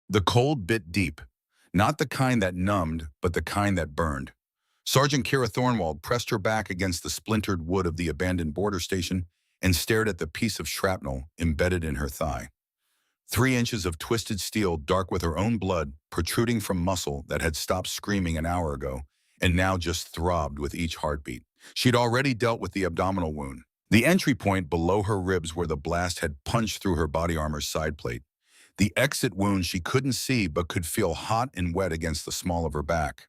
The cold bit deep, not the kind that numbed, but the kind that burned. Sergeant Kira Thornwald pressed her back against the splintered wood of the abandoned border station and stared at the piece of shrapnel embedded in her thigh. 3 inches of twisted steel, dark with her own blood, protruding from muscle that had stopped screaming an hour ago and now just throbbed with each heartbeat. She'd already dealt with the abdominal wound, the entry point below her ribs where the blast had punched through her body armor's side plate. The exit wound she couldn't see but could feel hot and wet against the small of her back.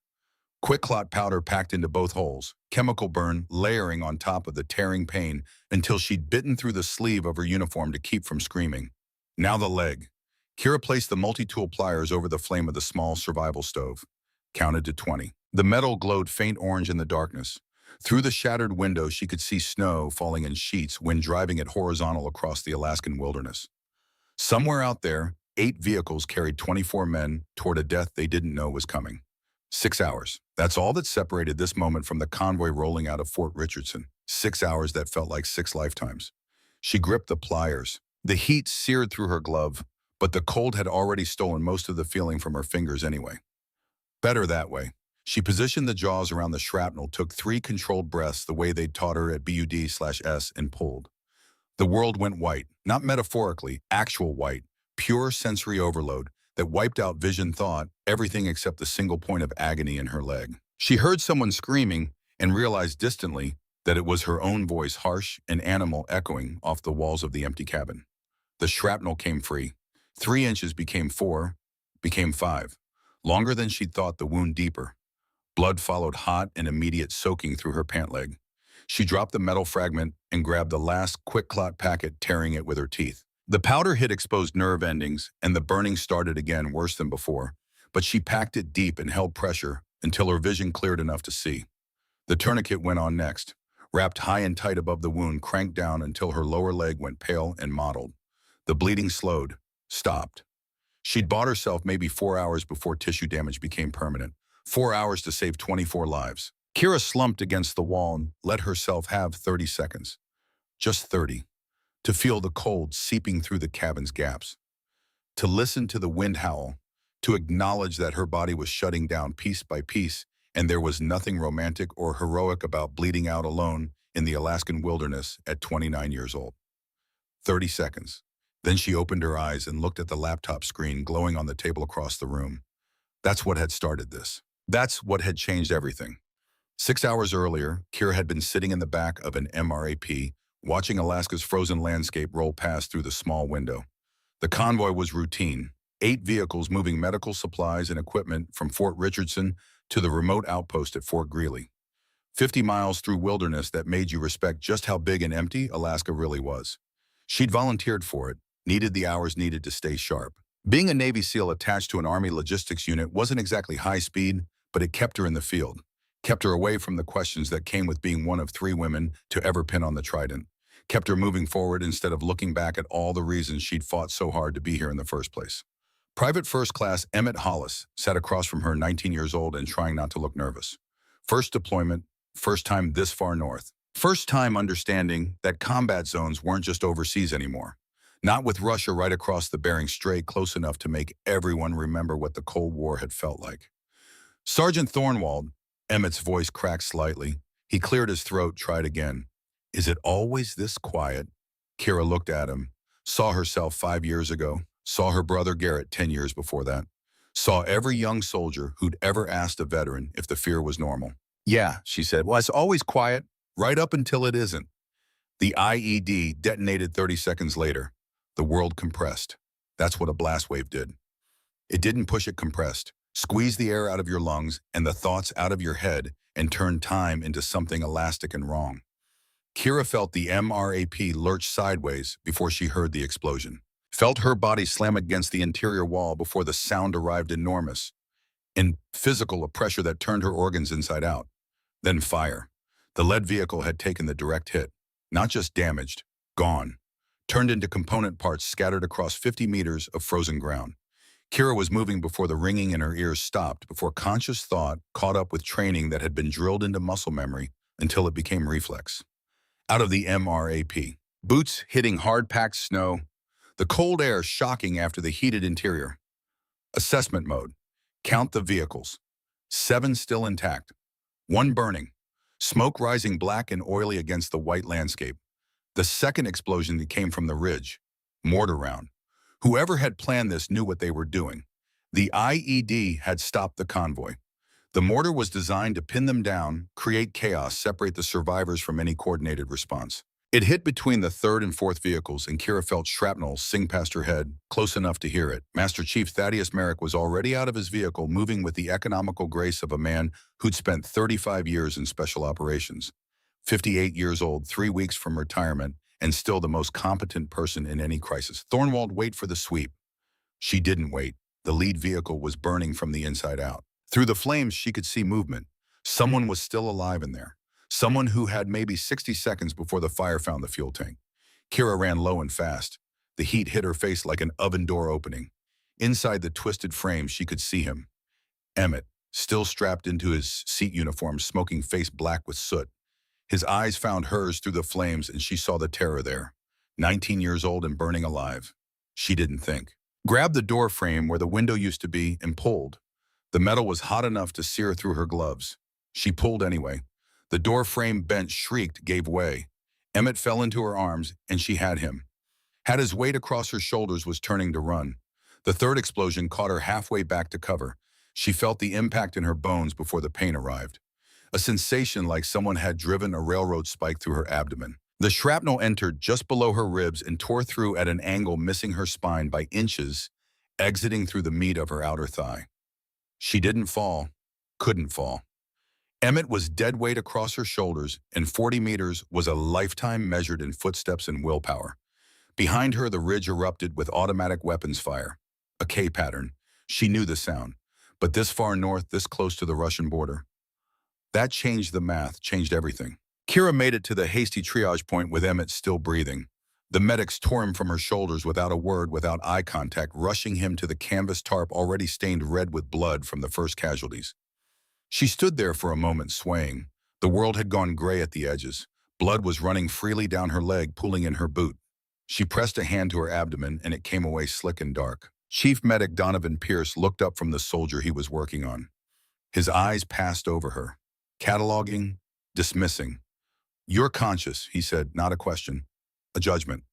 Quick clot powder packed into both holes, chemical burn layering on top of the tearing pain until she'd bitten through the sleeve of her uniform to keep from screaming. Now the leg. Kira placed the multi-tool pliers over the flame of the small survival stove. Counted to 20. The metal glowed faint orange in the darkness. Through the shattered window, she could see snow falling in sheets when driving it horizontal across the Alaskan wilderness. Somewhere out there, 8 vehicles carried 24 men toward a death they didn't know was coming. 6 hours. That's all that separated this moment from the convoy rolling out of Fort Richardson. 6 hours that felt like 6 lifetimes. She gripped the pliers. The heat seared through her glove, but the cold had already stolen most of the feeling from her fingers anyway. Better that way. She positioned the jaws around the shrapnel, took 3 controlled breaths the way they'd taught her at BUD/S, and pulled. The world went white, not metaphorically, actual white, pure sensory overload that wiped out vision, thought, everything except the single point of agony in her leg. She heard someone screaming and realized distantly that it was her own voice, harsh and animal, echoing off the walls of the empty cabin. The shrapnel came free. 3 inches became 4, became 5. Longer than she'd thought, the wound deeper. Blood followed, hot and immediate, soaking through her pant leg. She dropped the metal fragment and grabbed the last quick clot packet, tearing it with her teeth. The powder hit exposed nerve endings, and the burning started again, worse than before. But she packed it deep and held pressure until her vision cleared enough to see. The tourniquet went on next, wrapped high and tight above the wound, cranked down until her lower leg went pale and mottled. The bleeding slowed, stopped. She'd bought herself maybe 4 hours before tissue damage became permanent. 4 hours to save 24 lives. Kira slumped against the wall and let herself have 30 seconds. Just 30. To feel the cold seeping through the cabin's gaps. To listen to the wind howl. To acknowledge that her body was shutting down piece by piece, and there was nothing romantic or heroic about bleeding out alone in the Alaskan wilderness at 29 years old. 30 seconds. Then she opened her eyes and looked at the laptop screen glowing on the table across the room. That's what had started this. That's what had changed everything. 6 hours earlier, Kira had been sitting in the back of an MRAP, watching Alaska's frozen landscape roll past through the small window. The convoy was routine. 8 vehicles moving medical supplies and equipment from Fort Richardson to the remote outpost at Fort Greely. 50 miles through wilderness that made you respect just how big and empty Alaska really was. She'd volunteered for it, needed the hours needed to stay sharp. Being a Navy SEAL attached to an Army logistics unit wasn't exactly high speed, but it kept her in the field, kept her away from the questions that came with being one of 3 women to ever pin on the trident, kept her moving forward instead of looking back at all the reasons she'd fought so hard to be here in the first place. Private First Class Emmett Hollis sat across from her, 19 years old and trying not to look nervous. First deployment, first time this far north. First time understanding that combat zones weren't just overseas anymore. Not with Russia right across the Bering Strait, close enough to make everyone remember what the Cold War had felt like. Sergeant Thornwald, Emmett's voice cracked slightly. He cleared his throat, tried again. Is it always this quiet? Kira looked at him, saw herself 5 years ago, saw her brother Garrett 10 years before that, saw every young soldier who'd ever asked a veteran if the fear was normal. Yeah, she said, well, it's always quiet, right up until it isn't. The IED detonated 30 seconds later. The world compressed. That's what a blast wave did. It didn't push, it compressed. Squeeze the air out of your lungs and the thoughts out of your head and turn time into something elastic and wrong. Kira felt the MRAP lurch sideways before she heard the explosion. Felt her body slam against the interior wall before the sound arrived, enormous and physical, a pressure that turned her organs inside out. Then fire. The lead vehicle had taken the direct hit. Not just damaged, gone. Turned into component parts scattered across 50 meters of frozen ground. Kira was moving before the ringing in her ears stopped, before conscious thought caught up with training that had been drilled into muscle memory until it became reflex. Out of the MRAP. Boots hitting hard-packed snow, the cold air shocking after the heated interior. Assessment mode. Count the vehicles. 7 still intact. 1 burning. Smoke rising black and oily against the white landscape. The second explosion that came from the ridge. Mortar round. Whoever had planned this knew what they were doing. The IED had stopped the convoy. The mortar was designed to pin them down, create chaos, separate the survivors from any coordinated response. It hit between the third and fourth vehicles, and Kira felt shrapnel sing past her head, close enough to hear it. Master Chief Thaddeus Merrick was already out of his vehicle, moving with the economical grace of a man who'd spent 35 years in special operations. 58 years old, 3 weeks from retirement, and still the most competent person in any crisis. Thornwald, wait for the sweep. She didn't wait. The lead vehicle was burning from the inside out. Through the flames, she could see movement. Someone was still alive in there. Someone who had maybe 60 seconds before the fire found the fuel tank. Kira ran low and fast. The heat hit her face like an oven door opening. Inside the twisted frame, she could see him. Emmett, still strapped into his seat uniform, smoking face black with soot. His eyes found hers through the flames, and she saw the terror there. 19 years old and burning alive. She didn't think. Grabbed the door frame where the window used to be and pulled. The metal was hot enough to sear through her gloves. She pulled anyway. The door frame bent, shrieked, gave way. Emmett fell into her arms, and she had him. Had his weight across her shoulders, was turning to run. The third explosion caught her halfway back to cover. She felt the impact in her bones before the pain arrived. A sensation like someone had driven a railroad spike through her abdomen. The shrapnel entered just below her ribs and tore through at an angle, missing her spine by inches, exiting through the meat of her outer thigh. She didn't fall, couldn't fall. Emmett was dead weight across her shoulders, and 40 meters was a lifetime measured in footsteps and willpower. Behind her, the ridge erupted with automatic weapons fire. A K pattern. She knew the sound. But this far north, this close to the Russian border. That changed the math, changed everything. Kira made it to the hasty triage point with Emmett still breathing. The medics tore him from her shoulders without a word, without eye contact, rushing him to the canvas tarp already stained red with blood from the first casualties. She stood there for a moment, swaying. The world had gone gray at the edges. Blood was running freely down her leg, pooling in her boot. She pressed a hand to her abdomen, and it came away slick and dark. Chief Medic Donovan Pierce looked up from the soldier he was working on. His eyes passed over her, cataloging, dismissing. "You're conscious," he said, not a question, a judgment.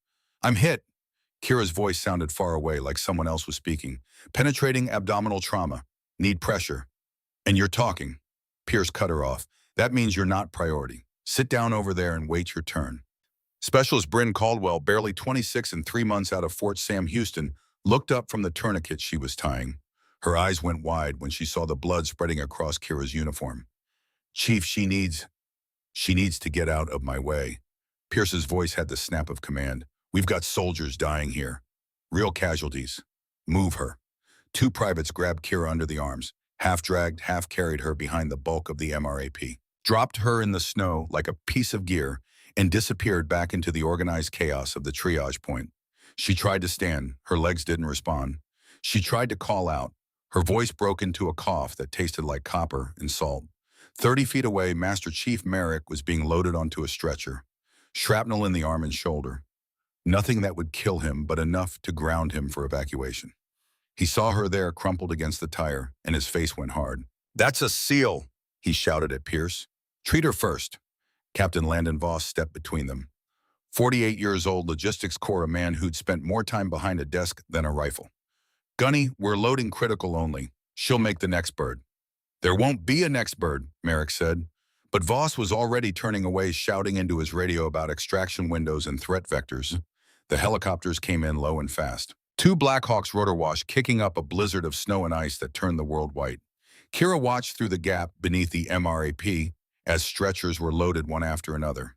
"I'm hit." Kira's voice sounded far away, like someone else was speaking. "Penetrating abdominal trauma. Need pressure." "And you're talking." Pierce cut her off. "That means you're not priority. Sit down over there and wait your turn." Specialist Bryn Caldwell, barely 26 and 3 months out of Fort Sam Houston, looked up from the tourniquet she was tying. Her eyes went wide when she saw the blood spreading across Kira's uniform. "Chief, she needs to get out of my way." Pierce's voice had the snap of command. "We've got soldiers dying here. Real casualties. Move her." 2 privates grabbed Kira under the arms, half-dragged, half-carried her behind the bulk of the MRAP, dropped her in the snow like a piece of gear, and disappeared back into the organized chaos of the triage point. She tried to stand. Her legs didn't respond. She tried to call out. Her voice broke into a cough that tasted like copper and salt. 30 feet away, Master Chief Merrick was being loaded onto a stretcher. Shrapnel in the arm and shoulder. Nothing that would kill him, but enough to ground him for evacuation. He saw her there, crumpled against the tire, and his face went hard. "That's a SEAL," he shouted at Pierce. "Treat her first." Captain Landon Voss stepped between them. 48 years old, Logistics Corps, a man who'd spent more time behind a desk than a rifle. "Gunny, we're loading critical only. She'll make the next bird." "There won't be a next bird," Merrick said. But Voss was already turning away, shouting into his radio about extraction windows and threat vectors. The helicopters came in low and fast. 2 Blackhawks rotor wash, kicking up a blizzard of snow and ice that turned the world white. Kira watched through the gap beneath the MRAP as stretchers were loaded one after another.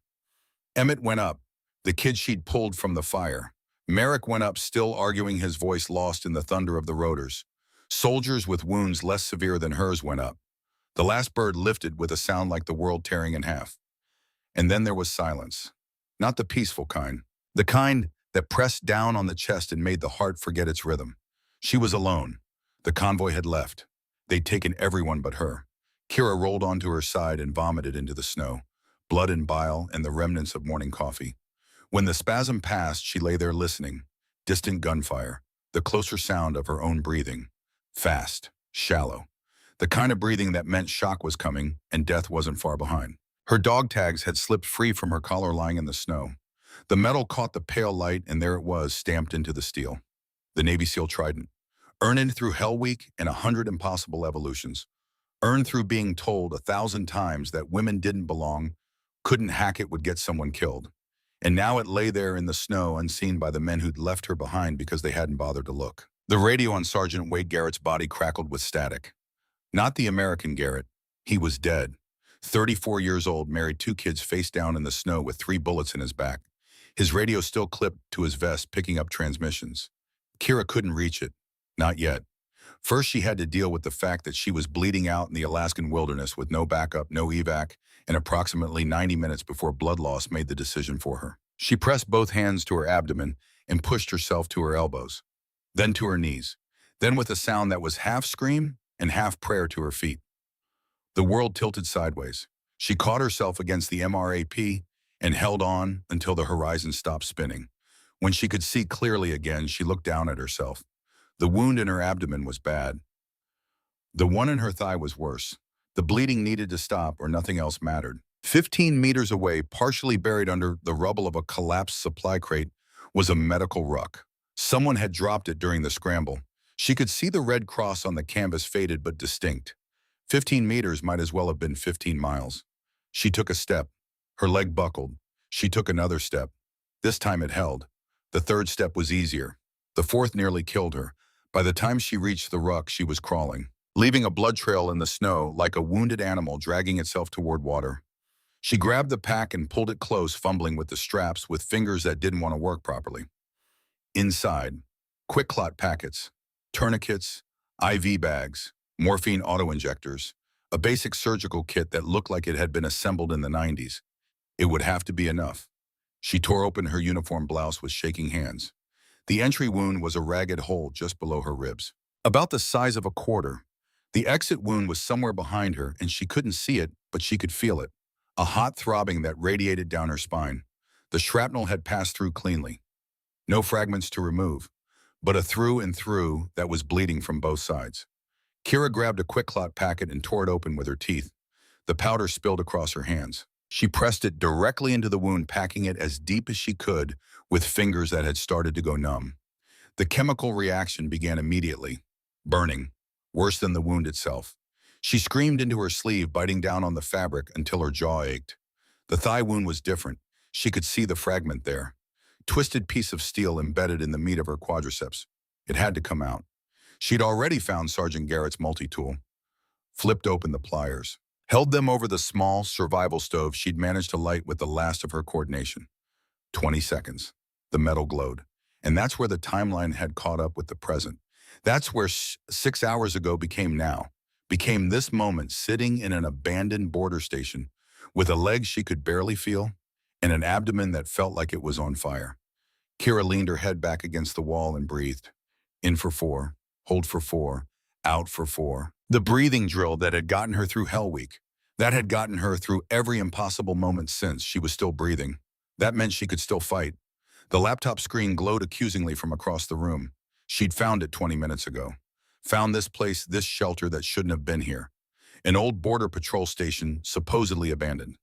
Emmett went up, the kid she'd pulled from the fire. Merrick went up, still arguing, his voice lost in the thunder of the rotors. Soldiers with wounds less severe than hers went up. The last bird lifted with a sound like the world tearing in half. And then there was silence. Not the peaceful kind. The kind that pressed down on the chest and made the heart forget its rhythm. She was alone. The convoy had left. They'd taken everyone but her. Kira rolled onto her side and vomited into the snow, blood and bile and the remnants of morning coffee. When the spasm passed, she lay there listening. Distant gunfire, the closer sound of her own breathing. Fast, shallow. The kind of breathing that meant shock was coming and death wasn't far behind. Her dog tags had slipped free from her collar lying in the snow. The metal caught the pale light and there it was, stamped into the steel. The Navy SEAL Trident. Earned through Hell Week and 100 impossible evolutions. Earned through being told 1,000 times that women didn't belong, couldn't hack it would get someone killed. And now it lay there in the snow unseen by the men who'd left her behind because they hadn't bothered to look. The radio on Sergeant Wade Garrett's body crackled with static. Not the American Garrett. He was dead. 34 years old, married, 2 kids, face down in the snow with 3 bullets in his back. His radio still clipped to his vest, picking up transmissions. Kira couldn't reach it. Not yet. First, she had to deal with the fact that she was bleeding out in the Alaskan wilderness with no backup, no evac, and approximately 90 minutes before blood loss made the decision for her. She pressed both hands to her abdomen and pushed herself to her elbows, then to her knees, then with a sound that was half scream and half prayer to her feet. The world tilted sideways. She caught herself against the MRAP and held on until the horizon stopped spinning. When she could see clearly again, she looked down at herself. The wound in her abdomen was bad. The one in her thigh was worse. The bleeding needed to stop or nothing else mattered. 15 meters away, partially buried under the rubble of a collapsed supply crate, was a medical ruck. Someone had dropped it during the scramble. She could see the red cross on the canvas, faded but distinct. 15 meters might as well have been 15 miles. She took a step. Her leg buckled. She took another step. This time it held. The third step was easier. The fourth nearly killed her. By the time she reached the ruck, she was crawling, leaving a blood trail in the snow like a wounded animal dragging itself toward water. She grabbed the pack and pulled it close, fumbling with the straps with fingers that didn't want to work properly. Inside, quick clot packets, tourniquets, IV bags, morphine auto-injectors, a basic surgical kit that looked like it had been assembled in the 90s. It would have to be enough. She tore open her uniform blouse with shaking hands. The entry wound was a ragged hole just below her ribs, about the size of a quarter. The exit wound was somewhere behind her, and she couldn't see it, but she could feel it. A hot throbbing that radiated down her spine. The shrapnel had passed through cleanly. No fragments to remove, but a through and through that was bleeding from both sides. Kira grabbed a quick clot packet and tore it open with her teeth. The powder spilled across her hands. She pressed it directly into the wound, packing it as deep as she could with fingers that had started to go numb. The chemical reaction began immediately. Burning, worse than the wound itself. She screamed into her sleeve, biting down on the fabric until her jaw ached. The thigh wound was different. She could see the fragment there. Twisted piece of steel embedded in the meat of her quadriceps. It had to come out. She'd already found Sergeant Garrett's multi-tool. Flipped open the pliers. Held them over the small survival stove she'd managed to light with the last of her coordination. 20 seconds. The metal glowed. And that's where the timeline had caught up with the present. That's where 6 hours ago became now. Became this moment, sitting in an abandoned border station with a leg she could barely feel and an abdomen that felt like it was on fire. Kira leaned her head back against the wall and breathed. In for 4, hold for 4, out for 4. The breathing drill that had gotten her through Hell Week. That had gotten her through every impossible moment since. She was still breathing. That meant she could still fight. The laptop screen glowed accusingly from across the room. She'd found it 20 minutes ago. Found this place, this shelter that shouldn't have been here. An old border patrol station, supposedly abandoned.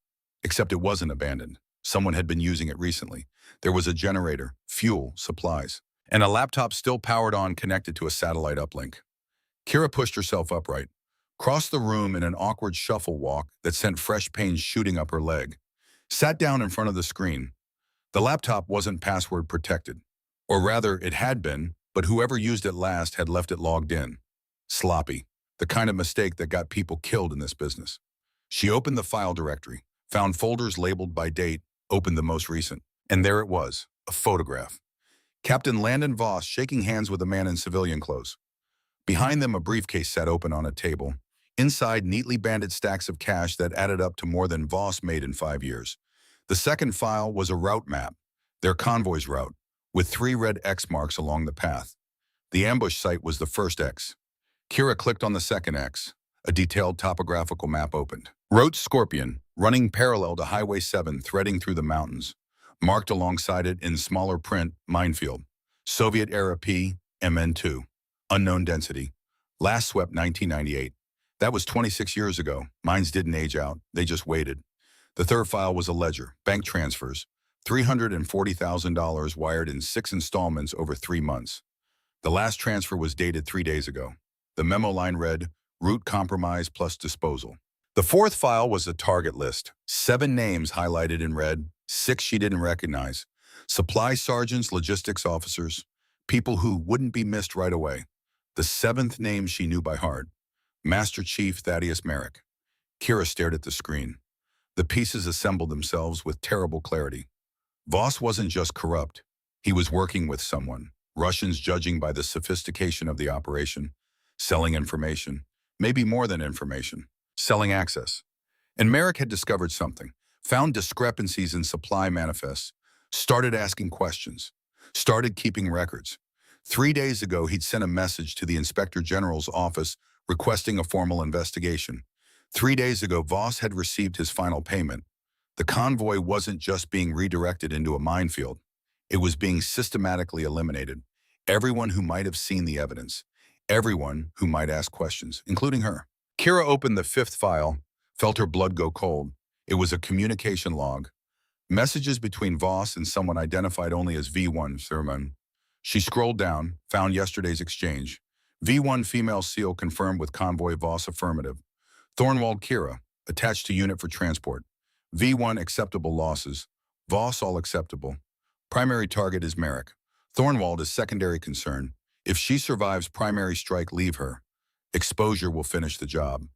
Except it wasn't abandoned. Someone had been using it recently. There was a generator, fuel, supplies, and a laptop still powered on, connected to a satellite uplink. Kira pushed herself upright, crossed the room in an awkward shuffle walk that sent fresh pains shooting up her leg. Sat down in front of the screen. The laptop wasn't password protected. Or rather, it had been, but whoever used it last had left it logged in. Sloppy. The kind of mistake that got people killed in this business. She opened the file directory, found folders labeled by date, opened the most recent. And there it was, a photograph. Captain Landon Voss shaking hands with a man in civilian clothes. Behind them, a briefcase sat open on a table. Inside, neatly banded stacks of cash that added up to more than Voss made in 5 years. The second file was a route map, their convoy's route, with 3 red X marks along the path. The ambush site was the first X. Kira clicked on the second X. A detailed topographical map opened. Route Scorpion, running parallel to Highway 7, threading through the mountains. Marked alongside it in smaller print, Minefield. Soviet-era P, MN2. Unknown density. Last swept 1998. That was 26 years ago. Mines didn't age out. They just waited. The third file was a ledger, bank transfers, $340,000 wired in 6 installments over 3 months. The last transfer was dated 3 days ago. The memo line read, root compromise plus disposal. The fourth file was a target list. 7 names highlighted in red, 6 she didn't recognize. Supply sergeants, logistics officers, people who wouldn't be missed right away. The 7th name she knew by heart, Master Chief Thaddeus Merrick. Kira stared at the screen. The pieces assembled themselves with terrible clarity. Voss wasn't just corrupt. He was working with someone. Russians, judging by the sophistication of the operation, selling information, maybe more than information, selling access. And Merrick had discovered something, found discrepancies in supply manifests, started asking questions, started keeping records. 3 days ago, he'd sent a message to the Inspector General's office requesting a formal investigation. 3 days ago, Voss had received his final payment. The convoy wasn't just being redirected into a minefield. It was being systematically eliminated. Everyone who might have seen the evidence, everyone who might ask questions, including her. Kira opened the 5th file, felt her blood go cold. It was a communication log. Messages between Voss and someone identified only as V1 Thurman. She scrolled down, found yesterday's exchange. V1 female SEAL confirmed with convoy Voss affirmative. Thornwald Kira, attached to unit for transport. V1 acceptable losses. Voss all acceptable. Primary target is Merrick. Thornwald is secondary concern. If she survives primary strike, leave her. Exposure will finish the job.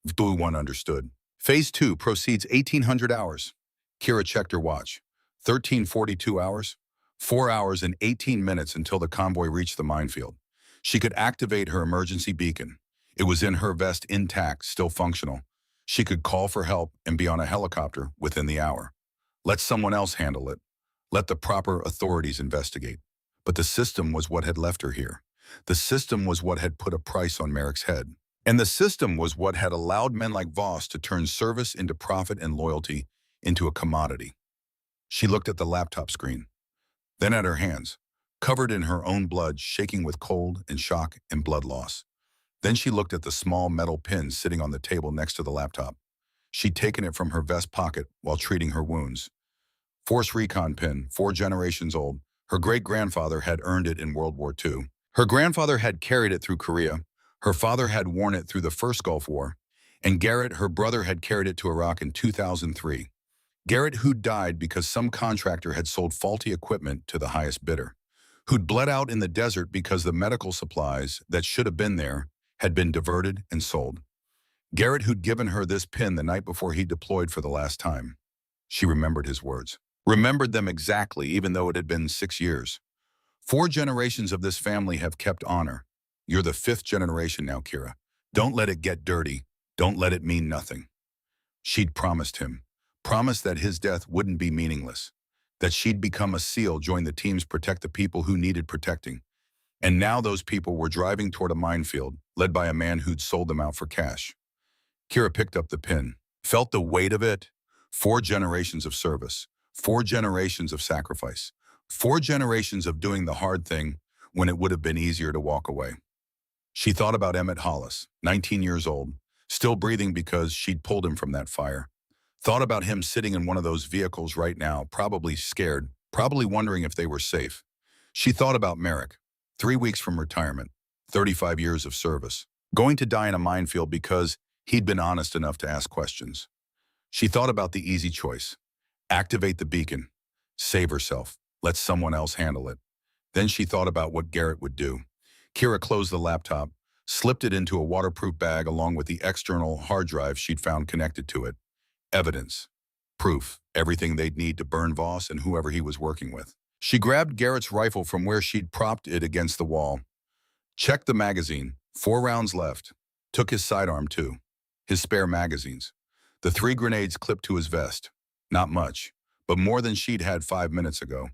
V1 understood. Phase 2 proceeds 1,800 hours. Kira checked her watch. 1342 hours. 4 hours and 18 minutes until the convoy reached the minefield. She could activate her emergency beacon. It was in her vest, intact, still functional. She could call for help and be on a helicopter within the hour. Let someone else handle it. Let the proper authorities investigate. But the system was what had left her here. The system was what had put a price on Merrick's head. And the system was what had allowed men like Voss to turn service into profit and loyalty into a commodity. She looked at the laptop screen, then at her hands, covered in her own blood, shaking with cold and shock and blood loss. Then she looked at the small metal pin sitting on the table next to the laptop. She'd taken it from her vest pocket while treating her wounds. Force Recon pin, 4 generations old. Her great-grandfather had earned it in World War II. Her grandfather had carried it through Korea. Her father had worn it through the first Gulf War. And Garrett, her brother, had carried it to Iraq in 2003. Garrett, who'd died because some contractor had sold faulty equipment to the highest bidder. Who'd bled out in the desert because the medical supplies that should have been there had been diverted and sold. Garrett, who'd given her this pin the night before he deployed for the last time. She remembered his words. Remembered them exactly, even though it had been 6 years. 4 generations of this family have kept honor. You're the 5th generation now, Kira. Don't let it get dirty. Don't let it mean nothing. She'd promised him. Promised that his death wouldn't be meaningless. That she'd become a SEAL, join the teams, protect the people who needed protecting. And now those people were driving toward a minefield, led by a man who'd sold them out for cash. Kira picked up the pin, felt the weight of it. 4 generations of service, 4 generations of sacrifice, 4 generations of doing the hard thing when it would have been easier to walk away. She thought about Emmett Hollis, 19 years old, still breathing because she'd pulled him from that fire. Thought about him sitting in one of those vehicles right now, probably scared, probably wondering if they were safe. She thought about Merrick, 3 weeks from retirement, 35 years of service, going to die in a minefield because he'd been honest enough to ask questions. She thought about the easy choice. Activate the beacon. Save herself. Let someone else handle it. Then she thought about what Garrett would do. Kira closed the laptop, slipped it into a waterproof bag along with the external hard drive she'd found connected to it. Evidence. Proof. Everything they'd need to burn Voss and whoever he was working with. She grabbed Garrett's rifle from where she'd propped it against the wall. Checked the magazine. 4 rounds left. Took his sidearm too. His spare magazines. The 3 grenades clipped to his vest. Not much, but more than she'd had 5 minutes ago.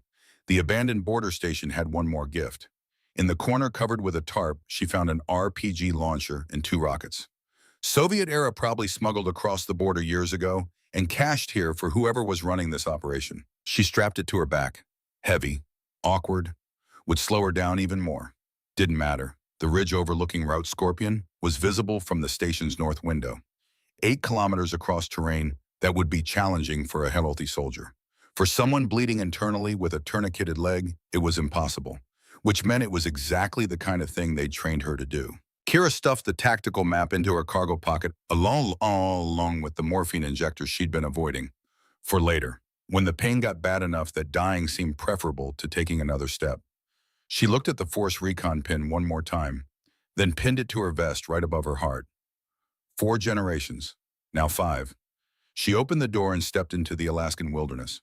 The abandoned border station had one more gift. In the corner covered with a tarp, she found an RPG launcher and 2 rockets. Soviet era, probably smuggled across the border years ago and cached here for whoever was running this operation. She strapped it to her back. Heavy, awkward, would slow her down even more. Didn't matter. The ridge overlooking Route Scorpion was visible from the station's north window, 8 kilometers across terrain that would be challenging for a healthy soldier. For someone bleeding internally with a tourniqueted leg, it was impossible, which meant it was exactly the kind of thing they'd trained her to do. Kira stuffed the tactical map into her cargo pocket along with the morphine injectors she'd been avoiding for later, when the pain got bad enough that dying seemed preferable to taking another step. She looked at the Force Recon pin one more time, then pinned it to her vest right above her heart. 4 generations, now 5. She opened the door and stepped into the Alaskan wilderness.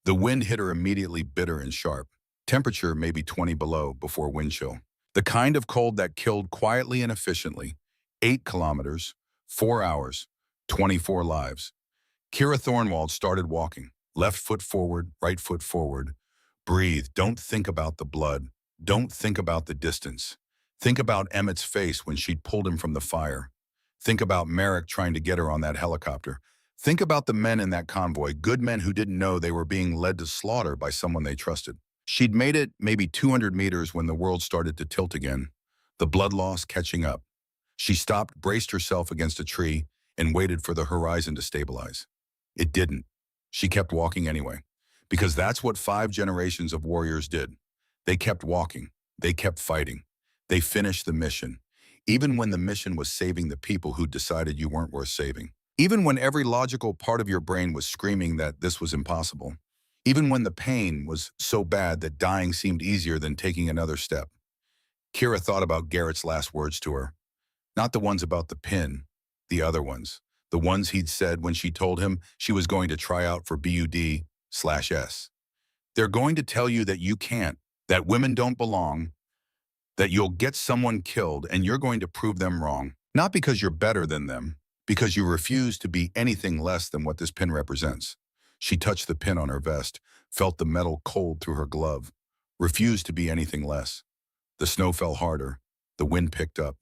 The wind hit her immediately bitter and sharp. Temperature maybe 20 below before wind chill. The kind of cold that killed quietly and efficiently. 8 kilometers, 4 hours, 24 lives. Kira Thornwald started walking. Left foot forward, right foot forward. Breathe. Don't think about the blood. Don't think about the distance. Think about Emmett's face when she'd pulled him from the fire. Think about Merrick trying to get her on that helicopter. Think about the men in that convoy, good men who didn't know they were being led to slaughter by someone they trusted. She'd made it maybe 200 meters when the world started to tilt again, the blood loss catching up. She stopped, braced herself against a tree, and waited for the horizon to stabilize. It didn't. She kept walking anyway, because that's what 5 generations of warriors did. They kept walking. They kept fighting. They finished the mission, even when the mission was saving the people who decided you weren't worth saving. Even when every logical part of your brain was screaming that this was impossible. Even when the pain was so bad that dying seemed easier than taking another step. Kira thought about Garrett's last words to her. Not the ones about the pin, the other ones. The ones he'd said when she told him she was going to try out for BUD/S. They're going to tell you that you can't, that women don't belong, that you'll get someone killed and you're going to prove them wrong. Not because you're better than them, because you refuse to be anything less than what this pin represents. She touched the pin on her vest, felt the metal cold through her glove, refused to be anything less. The snow fell harder. The wind picked up.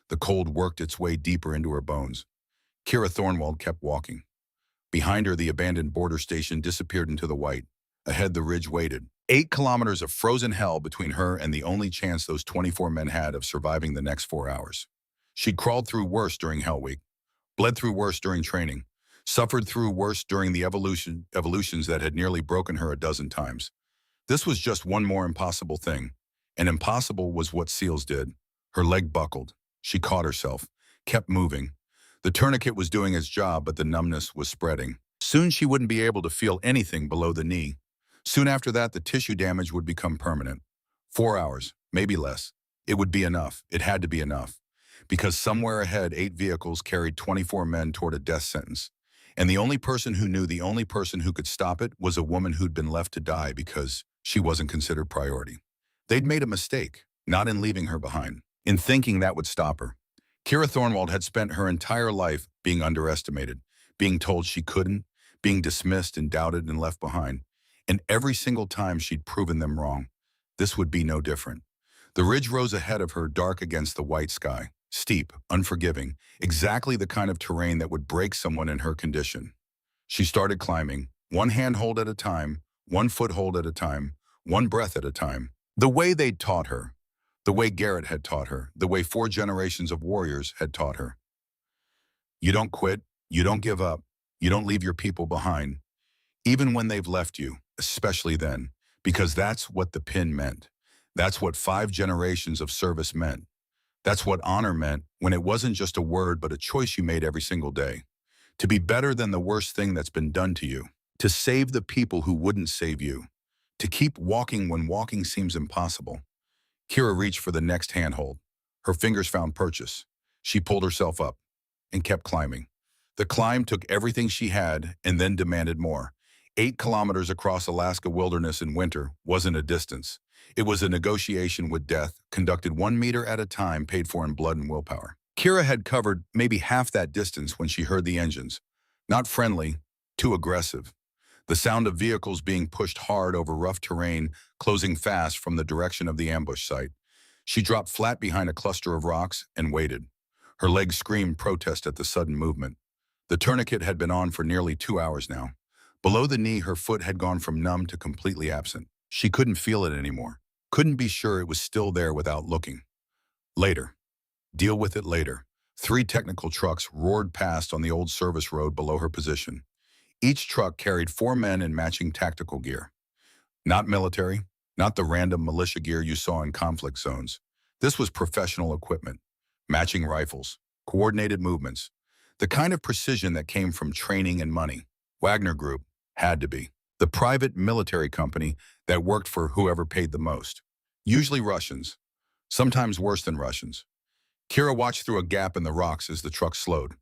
The cold worked its way deeper into her bones. Kira Thornwald kept walking. Behind her, the abandoned border station disappeared into the white. Ahead, the ridge waited. 8 kilometers of frozen hell between her and the only chance those 24 men had of surviving the next 4 hours. She'd crawled through worse during Hell Week, bled through worse during training, suffered through worse during the evolutions that had nearly broken her a dozen times. This was just one more impossible thing. And impossible was what SEALs did. Her leg buckled. She caught herself, kept moving. The tourniquet was doing its job, but the numbness was spreading. Soon she wouldn't be able to feel anything below the knee. Soon after that, the tissue damage would become permanent. 4 hours, maybe less. It would be enough. It had to be enough. Because somewhere ahead, 8 vehicles carried 24 men toward a death sentence. And the only person who knew, the only person who could stop it, was a woman who'd been left to die because she wasn't considered priority. They'd made a mistake, not in leaving her behind, in thinking that would stop her. Kira Thornwald had spent her entire life being underestimated, being told she couldn't, being dismissed and doubted and left behind. And every single time she'd proven them wrong. This would be no different. The ridge rose ahead of her, dark against the white sky, steep, unforgiving, exactly the kind of terrain that would break someone in her condition. She started climbing, one handhold at a time, one foothold at a time, one breath at a time. The way they'd taught her, the way Garrett had taught her, the way 4 generations of warriors had taught her. You don't quit, you don't give up, you don't leave your people behind, even when they've left you, especially then, because that's what the pin meant. That's what 5 generations of service meant. That's what honor meant when it wasn't just a word but a choice you made every single day. To be better than the worst thing that's been done to you. To save the people who wouldn't save you. To keep walking when walking seems impossible. Kira reached for the next handhold. Her fingers found purchase. She pulled herself up and kept climbing. The climb took everything she had and then demanded more. 8 kilometers across Alaska wilderness in winter wasn't a distance. It was a negotiation with death, conducted 1 meter at a time, paid for in blood and willpower. Kira had covered maybe half that distance when she heard the engines. Not friendly, too aggressive. The sound of vehicles being pushed hard over rough terrain, closing fast from the direction of the ambush site. She dropped flat behind a cluster of rocks and waited. Her legs screamed protest at the sudden movement. The tourniquet had been on for nearly 2 hours now. Below the knee, her foot had gone from numb to completely absent. She couldn't feel it anymore. Couldn't be sure it was still there without looking. Later. Deal with it later. Three technical trucks roared past on the old service road below her position. Each truck carried 4 men in matching tactical gear. Not military, not the random militia gear you saw in conflict zones. This was professional equipment, matching rifles, coordinated movements, the kind of precision that came from training and money. Wagner Group had to be the private military company that worked for whoever paid the most. Usually Russians, sometimes worse than Russians. Kira watched through a gap in the rocks as the truck slowed.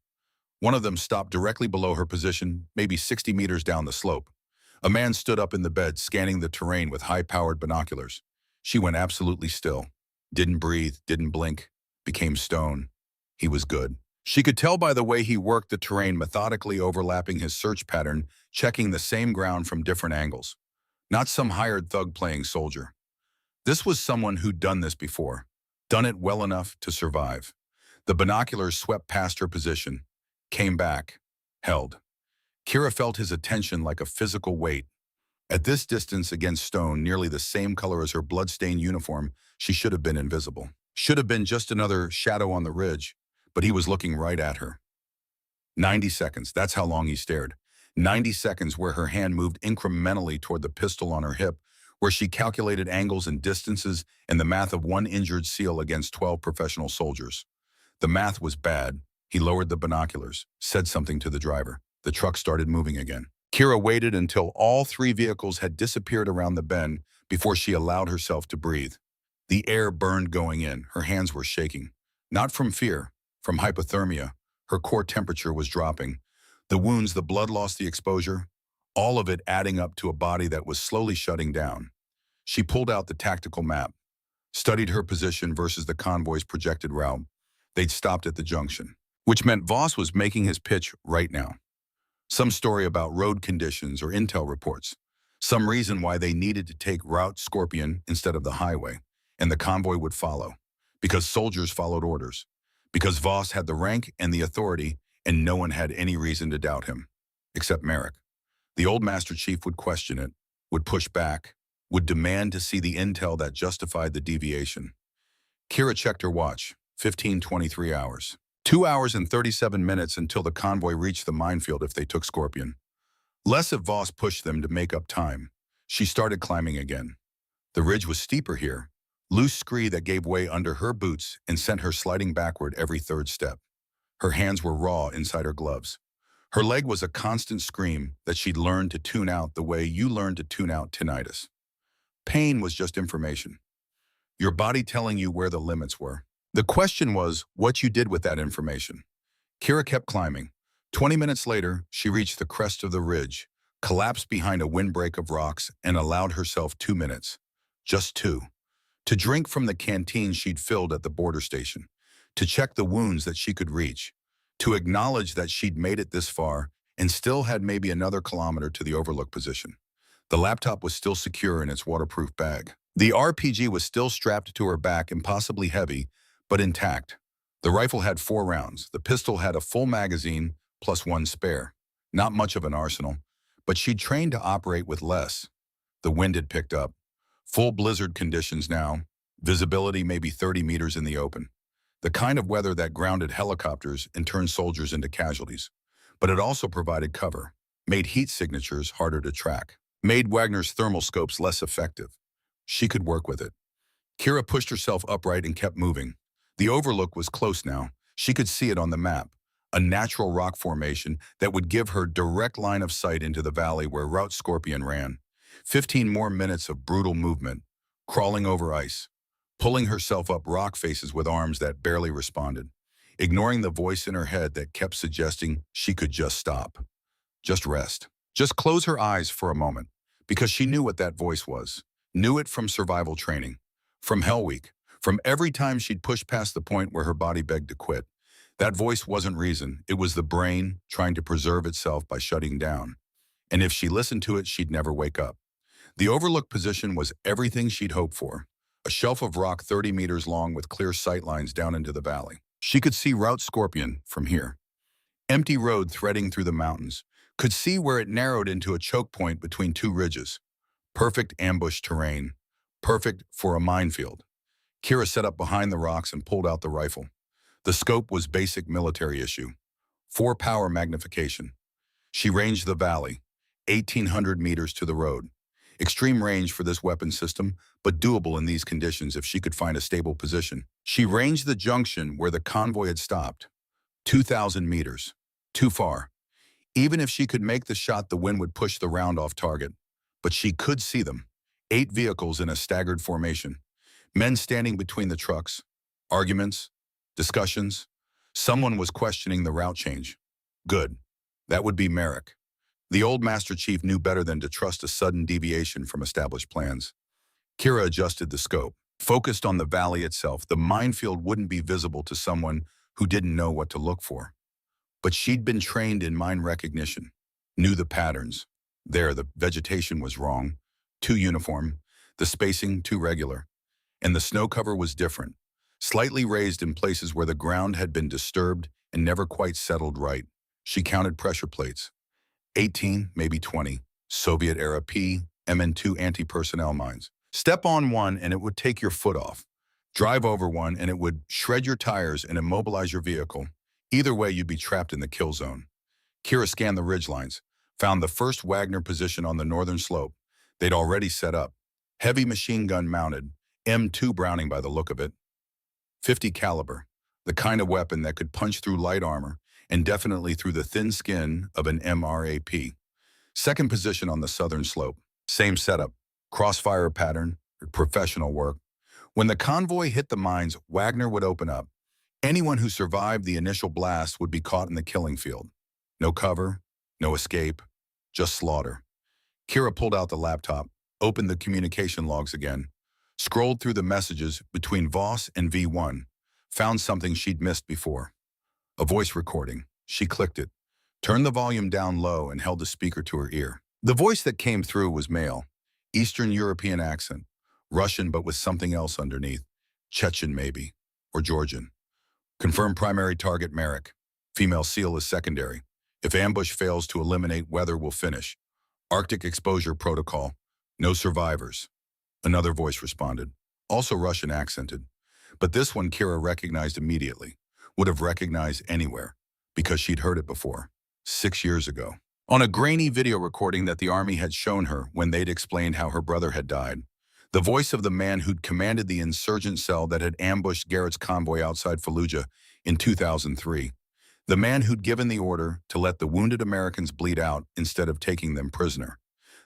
One of them stopped directly below her position, maybe 60 meters down the slope. A man stood up in the bed, scanning the terrain with high-powered binoculars. She went absolutely still. Didn't breathe, didn't blink, became stone. He was good. She could tell by the way he worked the terrain, methodically overlapping his search pattern, checking the same ground from different angles. Not some hired thug playing soldier. This was someone who'd done this before, done it well enough to survive. The binoculars swept past her position, came back, held. Kira felt his attention like a physical weight. At this distance against stone, nearly the same color as her blood-stained uniform, she should have been invisible. Should have been just another shadow on the ridge, but he was looking right at her. 90 seconds, that's how long he stared. 90 seconds where her hand moved incrementally toward the pistol on her hip, where she calculated angles and distances and the math of one injured SEAL against 12 professional soldiers. The math was bad. He lowered the binoculars, said something to the driver. The truck started moving again. Kira waited until all three vehicles had disappeared around the bend before she allowed herself to breathe. The air burned going in. Her hands were shaking. Not from fear, from hypothermia. Her core temperature was dropping. The wounds, the blood loss, the exposure, all of it adding up to a body that was slowly shutting down. She pulled out the tactical map, studied her position versus the convoy's projected route. They'd stopped at the junction, which meant Voss was making his pitch right now. Some story about road conditions or intel reports. Some reason why they needed to take Route Scorpion instead of the highway, and the convoy would follow. Because soldiers followed orders. Because Voss had the rank and the authority, and no one had any reason to doubt him. Except Merrick. The old Master Chief would question it, would push back, would demand to see the intel that justified the deviation. Kira checked her watch. 15:23 hours. 2 hours and 37 minutes until the convoy reached the minefield if they took Scorpion. Less if Voss pushed them to make up time. She started climbing again. The ridge was steeper here, loose scree that gave way under her boots and sent her sliding backward every third step. Her hands were raw inside her gloves. Her leg was a constant scream that she'd learned to tune out the way you learn to tune out tinnitus. Pain was just information. Your body telling you where the limits were. The question was what you did with that information. Kira kept climbing. 20 minutes later, she reached the crest of the ridge, collapsed behind a windbreak of rocks, and allowed herself 2 minutes. Just 2. To drink from the canteen she'd filled at the border station. To check the wounds that she could reach. To acknowledge that she'd made it this far and still had maybe another kilometer to the overlook position. The laptop was still secure in its waterproof bag. The RPG was still strapped to her back, impossibly heavy, but intact. The rifle had 4 rounds. The pistol had a full magazine plus 1 spare. Not much of an arsenal, but she'd trained to operate with less. The wind had picked up. Full blizzard conditions now. Visibility maybe 30 meters in the open. The kind of weather that grounded helicopters and turned soldiers into casualties. But it also provided cover, made heat signatures harder to track, made Wagner's thermal scopes less effective. She could work with it. Kira pushed herself upright and kept moving. The overlook was close now. She could see it on the map, a natural rock formation that would give her direct line of sight into the valley where Route Scorpion ran. 15 more minutes of brutal movement, crawling over ice, pulling herself up rock faces with arms that barely responded, ignoring the voice in her head that kept suggesting she could just stop, just rest, just close her eyes for a moment, because she knew what that voice was, knew it from survival training, from Hell Week, from every time she'd pushed past the point where her body begged to quit. That voice wasn't reason. It was the brain trying to preserve itself by shutting down. And if she listened to it, she'd never wake up. The overlook position was everything she'd hoped for. A shelf of rock 30 meters long with clear sight lines down into the valley. She could see Route Scorpion from here. Empty road threading through the mountains. Could see where it narrowed into a choke point between 2 ridges. Perfect ambush terrain. Perfect for a minefield. Kira set up behind the rocks and pulled out the rifle. The scope was basic military issue. 4-power magnification. She ranged the valley, 1,800 meters to the road. Extreme range for this weapon system, but doable in these conditions if she could find a stable position. She ranged the junction where the convoy had stopped. 2,000 meters. Too far. Even if she could make the shot, the wind would push the round off target. But she could see them. 8 vehicles in a staggered formation. Men standing between the trucks. Arguments. Discussions. Someone was questioning the route change. Good. That would be Merrick. The old Master Chief knew better than to trust a sudden deviation from established plans. Kira adjusted the scope. Focused on the valley itself, the minefield wouldn't be visible to someone who didn't know what to look for. But she'd been trained in mine recognition, knew the patterns. There, the vegetation was wrong, too uniform, the spacing too regular. And the snow cover was different, slightly raised in places where the ground had been disturbed and never quite settled right. She counted pressure plates. 18, maybe 20, Soviet-era MN2 anti-personnel mines. Step on one and it would take your foot off. Drive over one and it would shred your tires and immobilize your vehicle. Either way, you'd be trapped in the kill zone. Kira scanned the ridgelines, found the first Wagner position on the northern slope. They'd already set up. Heavy machine gun mounted, M2 Browning by the look of it. 50 caliber, the kind of weapon that could punch through light armor and definitely through the thin skin of an MRAP. Second position on the southern slope. Same setup, crossfire pattern, professional work. When the convoy hit the mines, Wagner would open up. Anyone who survived the initial blast would be caught in the killing field. No cover, no escape, just slaughter. Kira pulled out the laptop, opened the communication logs again, scrolled through the messages between Voss and V1, found something she'd missed before. A voice recording. She clicked it, turned the volume down low and held the speaker to her ear. The voice that came through was male, Eastern European accent, Russian but with something else underneath, Chechen maybe, or Georgian. Confirm primary target Merrick. Female SEAL is secondary. If ambush fails to eliminate, weather will finish. Arctic exposure protocol. No survivors. Another voice responded, also Russian accented. But this one Kira recognized immediately. Would have recognized anywhere, because she'd heard it before, 6 years ago. On a grainy video recording that the army had shown her when they'd explained how her brother had died. The voice of the man who'd commanded the insurgent cell that had ambushed Garrett's convoy outside Fallujah in 2003. The man who'd given the order to let the wounded Americans bleed out instead of taking them prisoner.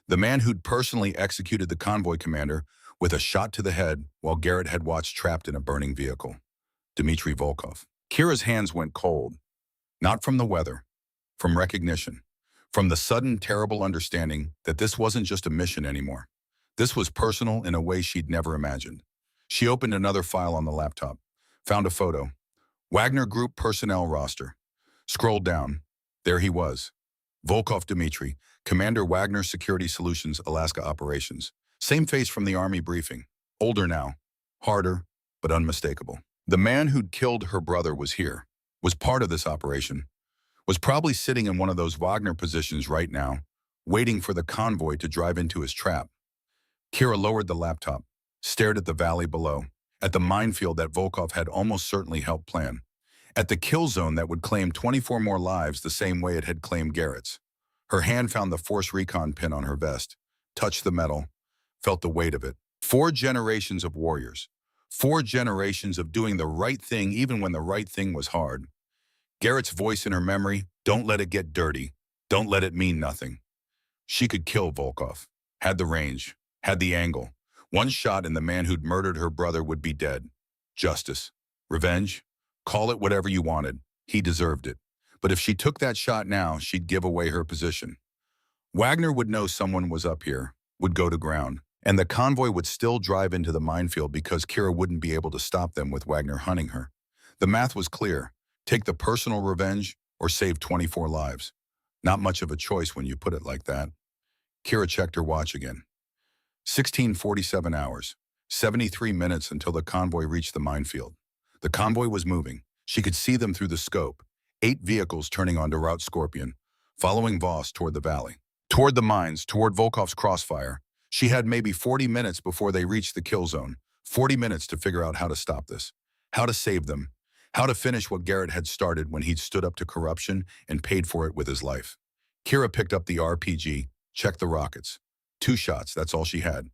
The man who'd personally executed the convoy commander with a shot to the head while Garrett had watched trapped in a burning vehicle. Dmitry Volkov. Kira's hands went cold. Not from the weather, from recognition, from the sudden terrible understanding that this wasn't just a mission anymore. This was personal in a way she'd never imagined. She opened another file on the laptop, found a photo. Wagner Group personnel roster. Scrolled down. There he was. Volkov Dmitry, Commander Wagner Security Solutions Alaska Operations. Same face from the Army briefing. Older now. Harder, but unmistakable. The man who'd killed her brother was here, was part of this operation, was probably sitting in one of those Wagner positions right now, waiting for the convoy to drive into his trap. Kira lowered the laptop, stared at the valley below, at the minefield that Volkov had almost certainly helped plan, at the kill zone that would claim 24 more lives the same way it had claimed Garrett's. Her hand found the Force Recon pin on her vest, touched the metal, felt the weight of it. 4 generations of warriors. 4 generations of doing the right thing even when the right thing was hard. Garrett's voice in her memory, don't let it get dirty. Don't let it mean nothing. She could kill Volkov. Had the range. Had the angle. One shot and the man who'd murdered her brother would be dead. Justice. Revenge. Call it whatever you wanted. He deserved it. But if she took that shot now, she'd give away her position. Wagner would know someone was up here, would go to ground. And the convoy would still drive into the minefield because Kira wouldn't be able to stop them with Wagner hunting her. The math was clear. Take the personal revenge or save 24 lives. Not much of a choice when you put it like that. Kira checked her watch again. 16:47 hours, 73 minutes until the convoy reached the minefield. The convoy was moving. She could see them through the scope. 8 vehicles turning onto Route Scorpion, following Voss toward the valley. Toward the mines, toward Volkov's crossfire. She had maybe 40 minutes before they reached the kill zone. 40 minutes to figure out how to stop this, how to save them, how to finish what Garrett had started when he'd stood up to corruption and paid for it with his life. Kira picked up the RPG, checked the rockets. 2 shots, that's all she had.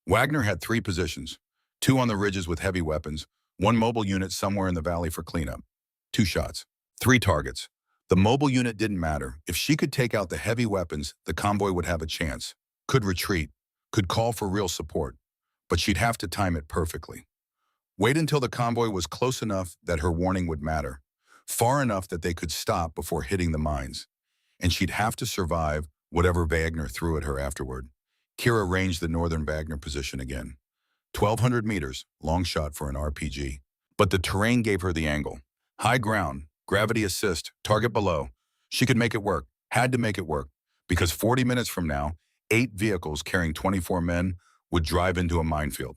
Wagner had 3 positions, 2 on the ridges with heavy weapons, 1 mobile unit somewhere in the valley for cleanup. 2 shots, 3 targets. The mobile unit didn't matter. If she could take out the heavy weapons, the convoy would have a chance, could retreat, could call for real support, but she'd have to time it perfectly. Wait until the convoy was close enough that her warning would matter, far enough that they could stop before hitting the mines, and she'd have to survive whatever Wagner threw at her afterward. Kira ranged the northern Wagner position again. 1,200 meters, long shot for an RPG. But the terrain gave her the angle. High ground, gravity assist, target below. She could make it work, had to make it work, because 40 minutes from now, 8 vehicles carrying 24 men would drive into a minefield.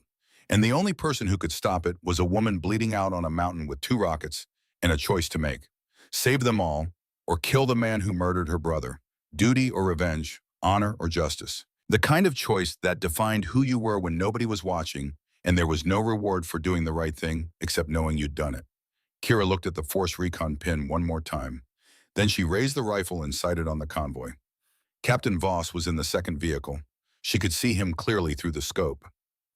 And the only person who could stop it was a woman bleeding out on a mountain with 2 rockets and a choice to make. Save them all, or kill the man who murdered her brother. Duty or revenge, honor or justice. The kind of choice that defined who you were when nobody was watching and there was no reward for doing the right thing except knowing you'd done it. Kira looked at the Force Recon pin one more time. Then she raised the rifle and sighted on the convoy. Captain Voss was in the second vehicle. She could see him clearly through the scope.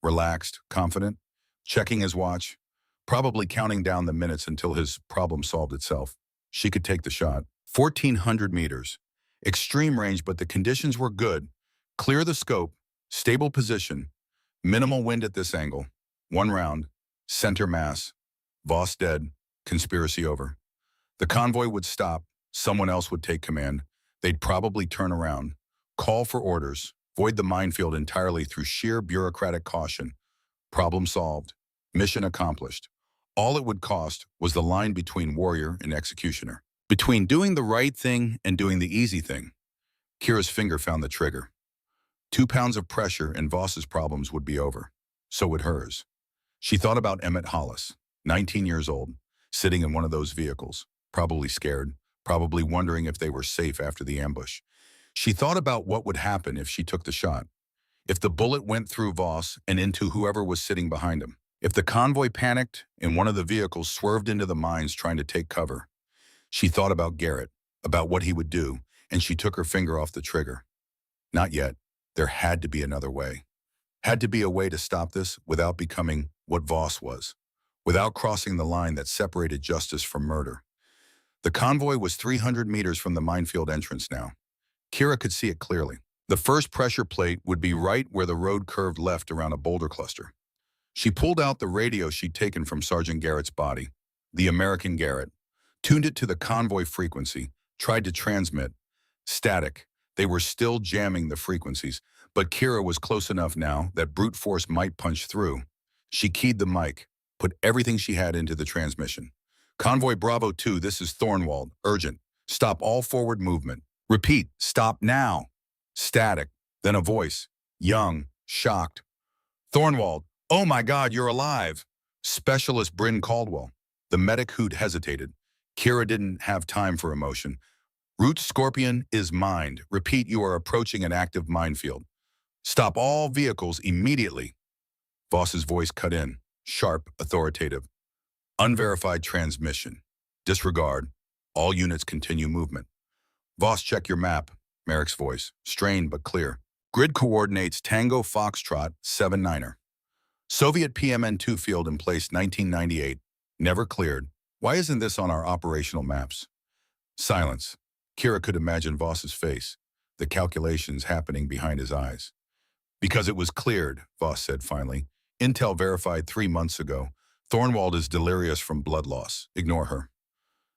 Relaxed, confident, checking his watch, probably counting down the minutes until his problem solved itself. She could take the shot. 1,400 meters. Extreme range, but the conditions were good. Clear the scope, stable position, minimal wind at this angle. 1 round, center mass, Voss dead, conspiracy over. The convoy would stop, someone else would take command. They'd probably turn around, call for orders, void the minefield entirely through sheer bureaucratic caution. Problem solved, mission accomplished. All it would cost was the line between warrior and executioner. Between doing the right thing and doing the easy thing. Kira's finger found the trigger. 2 pounds of pressure and Voss's problems would be over. So would hers. She thought about Emmett Hollis, 19 years old, sitting in one of those vehicles, probably scared, probably wondering if they were safe after the ambush. She thought about what would happen if she took the shot. If the bullet went through Voss and into whoever was sitting behind him. If the convoy panicked and one of the vehicles swerved into the mines trying to take cover. She thought about Garrett, about what he would do, and she took her finger off the trigger. Not yet. There had to be another way. Had to be a way to stop this without becoming what Voss was, without crossing the line that separated justice from murder. The convoy was 300 meters from the minefield entrance now. Kira could see it clearly. The first pressure plate would be right where the road curved left around a boulder cluster. She pulled out the radio she'd taken from Sergeant Garrett's body, the American Garrett, tuned it to the convoy frequency, tried to transmit. Static. They were still jamming the frequencies, but Kira was close enough now that brute force might punch through. She keyed the mic, put everything she had into the transmission. Convoy Bravo 2, this is Thornwald. Urgent. Stop all forward movement. Repeat, stop now. Static. Then a voice. Young, shocked. Thornwald, oh my God, you're alive. Specialist Bryn Caldwell. The medic who'd hesitated. Kira didn't have time for emotion. Route Scorpion is mined. Repeat, you are approaching an active minefield. Stop all vehicles immediately. Voss's voice cut in, sharp, authoritative. Unverified transmission. Disregard. All units continue movement. Voss, check your map. Merrick's voice, strained but clear. Grid coordinates Tango Foxtrot 79er. Soviet PMN-2 field in place 1998. Never cleared. Why isn't this on our operational maps? Silence. Kira could imagine Voss's face, the calculations happening behind his eyes. Because it was cleared, Voss said finally. Intel verified 3 months ago. Thornwald is delirious from blood loss. Ignore her.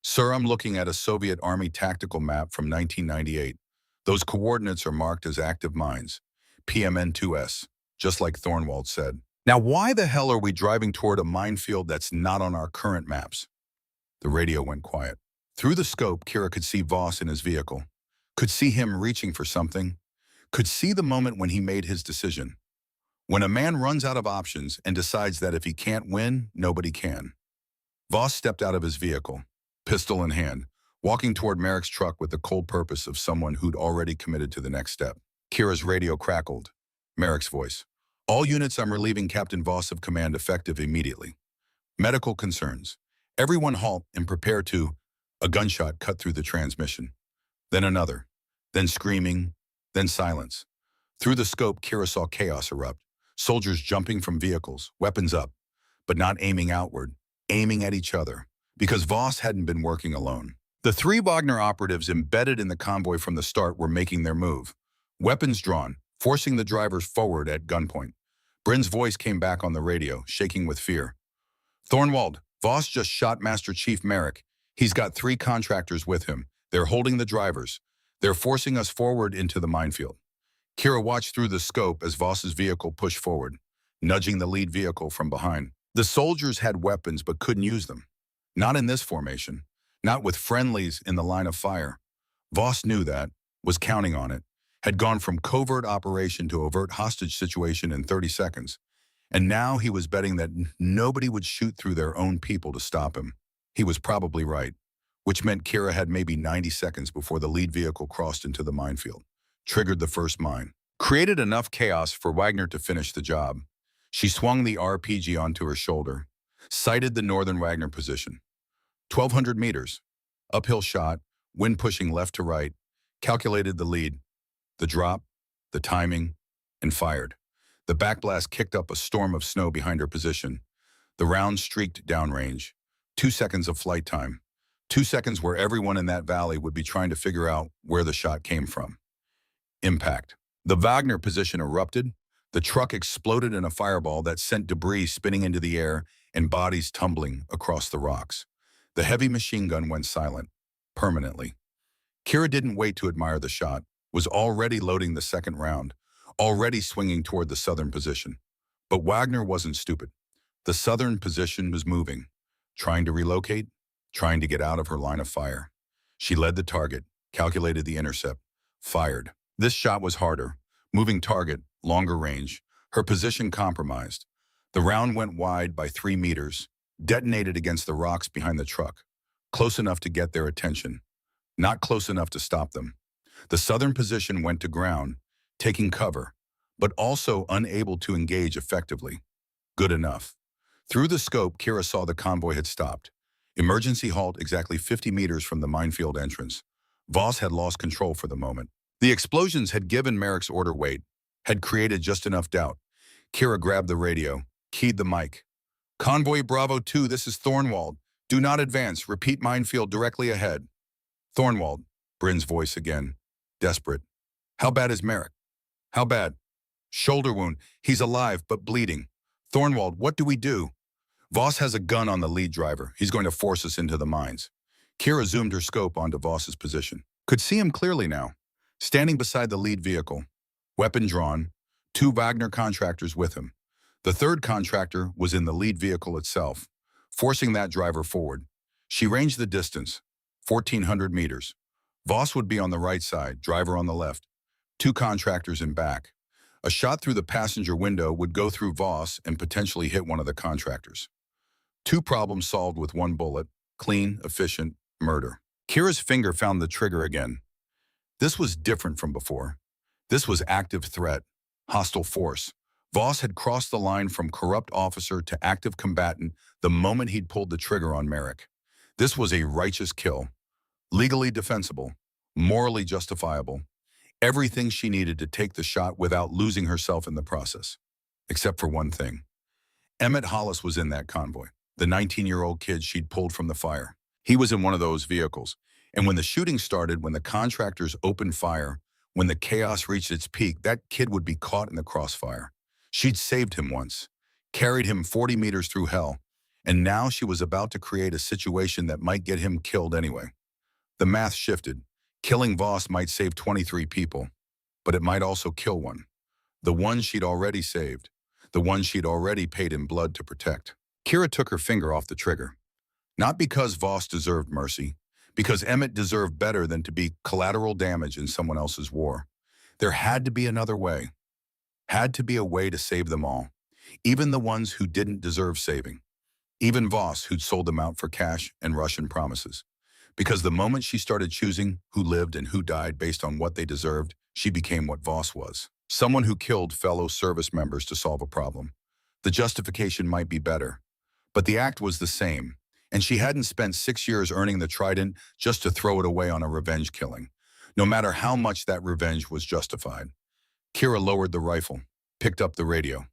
Sir, I'm looking at a Soviet Army tactical map from 1998. Those coordinates are marked as active mines. PMN-2S, just like Thornwald said. Now, why the hell are we driving toward a minefield that's not on our current maps? The radio went quiet. Through the scope, Kira could see Voss in his vehicle. Could see him reaching for something. Could see the moment when he made his decision. When a man runs out of options and decides that if he can't win, nobody can. Voss stepped out of his vehicle, pistol in hand, walking toward Merrick's truck with the cold purpose of someone who'd already committed to the next step. Kira's radio crackled. Merrick's voice. All units, I'm relieving Captain Voss of command effective immediately. Medical concerns. Everyone halt and prepare to. A gunshot cut through the transmission. Then another. Then screaming. Then silence. Through the scope, Kira saw chaos erupt. Soldiers jumping from vehicles, weapons up, but not aiming outward, aiming at each other, because Voss hadn't been working alone. The three Wagner operatives embedded in the convoy from the start were making their move. Weapons drawn, forcing the drivers forward at gunpoint. Bryn's voice came back on the radio, shaking with fear. Thornwald, Voss just shot Master Chief Merrick. He's got 3 contractors with him. They're holding the drivers. They're forcing us forward into the minefield. Kira watched through the scope as Voss's vehicle pushed forward, nudging the lead vehicle from behind. The soldiers had weapons but couldn't use them. Not in this formation. Not with friendlies in the line of fire. Voss knew that, was counting on it, had gone from covert operation to overt hostage situation in 30 seconds. And now he was betting that nobody would shoot through their own people to stop him. He was probably right, which meant Kira had maybe 90 seconds before the lead vehicle crossed into the minefield, triggered the first mine, created enough chaos for Wagner to finish the job. She swung the RPG onto her shoulder, sighted the northern Wagner position. 1,200 meters, uphill shot, wind pushing left to right, calculated the lead, the drop, the timing, and fired. The backblast kicked up a storm of snow behind her position. The round streaked downrange. 2 seconds of flight time. 2 seconds where everyone in that valley would be trying to figure out where the shot came from. Impact. The Wagner position erupted. The truck exploded in a fireball that sent debris spinning into the air and bodies tumbling across the rocks. The heavy machine gun went silent, permanently. Kira didn't wait to admire the shot, was already loading the second round, already swinging toward the southern position. But Wagner wasn't stupid. The southern position was moving, trying to relocate, trying to get out of her line of fire. She led the target, calculated the intercept, fired. This shot was harder. Moving target, longer range. Her position compromised. The round went wide by 3 meters, detonated against the rocks behind the truck, close enough to get their attention, not close enough to stop them. The southern position went to ground, taking cover, but also unable to engage effectively. Good enough. Through the scope, Kira saw the convoy had stopped. Emergency halt exactly 50 meters from the minefield entrance. Voss had lost control for the moment. The explosions had given Merrick's order weight, had created just enough doubt. Kira grabbed the radio, keyed the mic. Convoy Bravo 2, this is Thornwald. Do not advance. Repeat minefield directly ahead. Thornwald, Bryn's voice again, desperate. How bad is Merrick? How bad? Shoulder wound. He's alive, but bleeding. Thornwald, what do we do? Voss has a gun on the lead driver. He's going to force us into the mines. Kira zoomed her scope onto Voss's position. Could see him clearly now. Standing beside the lead vehicle, weapon drawn, 2 Wagner contractors with him. The third contractor was in the lead vehicle itself, forcing that driver forward. She ranged the distance, 1,400 meters. Voss would be on the right side, driver on the left. 2 contractors in back. A shot through the passenger window would go through Voss and potentially hit one of the contractors. 2 problems solved with 1 bullet, clean, efficient, murder. Kira's finger found the trigger again. This was different from before. This was active threat, hostile force. Voss had crossed the line from corrupt officer to active combatant the moment he'd pulled the trigger on Merrick. This was a righteous kill, legally defensible, morally justifiable, everything she needed to take the shot without losing herself in the process. Except for one thing. Emmett Hollis was in that convoy, the 19-year-old kid she'd pulled from the fire. He was in one of those vehicles. And when the shooting started, when the contractors opened fire, when the chaos reached its peak, that kid would be caught in the crossfire. She'd saved him once, carried him 40 meters through hell, and now she was about to create a situation that might get him killed anyway. The math shifted. Killing Voss might save 23 people, but it might also kill one. The one she'd already saved, the one she'd already paid in blood to protect. Kira took her finger off the trigger. Not because Voss deserved mercy, because Emmett deserved better than to be collateral damage in someone else's war. There had to be another way. Had to be a way to save them all, even the ones who didn't deserve saving. Even Voss, who'd sold them out for cash and Russian promises. Because the moment she started choosing who lived and who died based on what they deserved, she became what Voss was. Someone who killed fellow service members to solve a problem. The justification might be better, but the act was the same, and she hadn't spent 6 years earning the trident just to throw it away on a revenge killing, no matter how much that revenge was justified. Kira lowered the rifle, picked up the radio.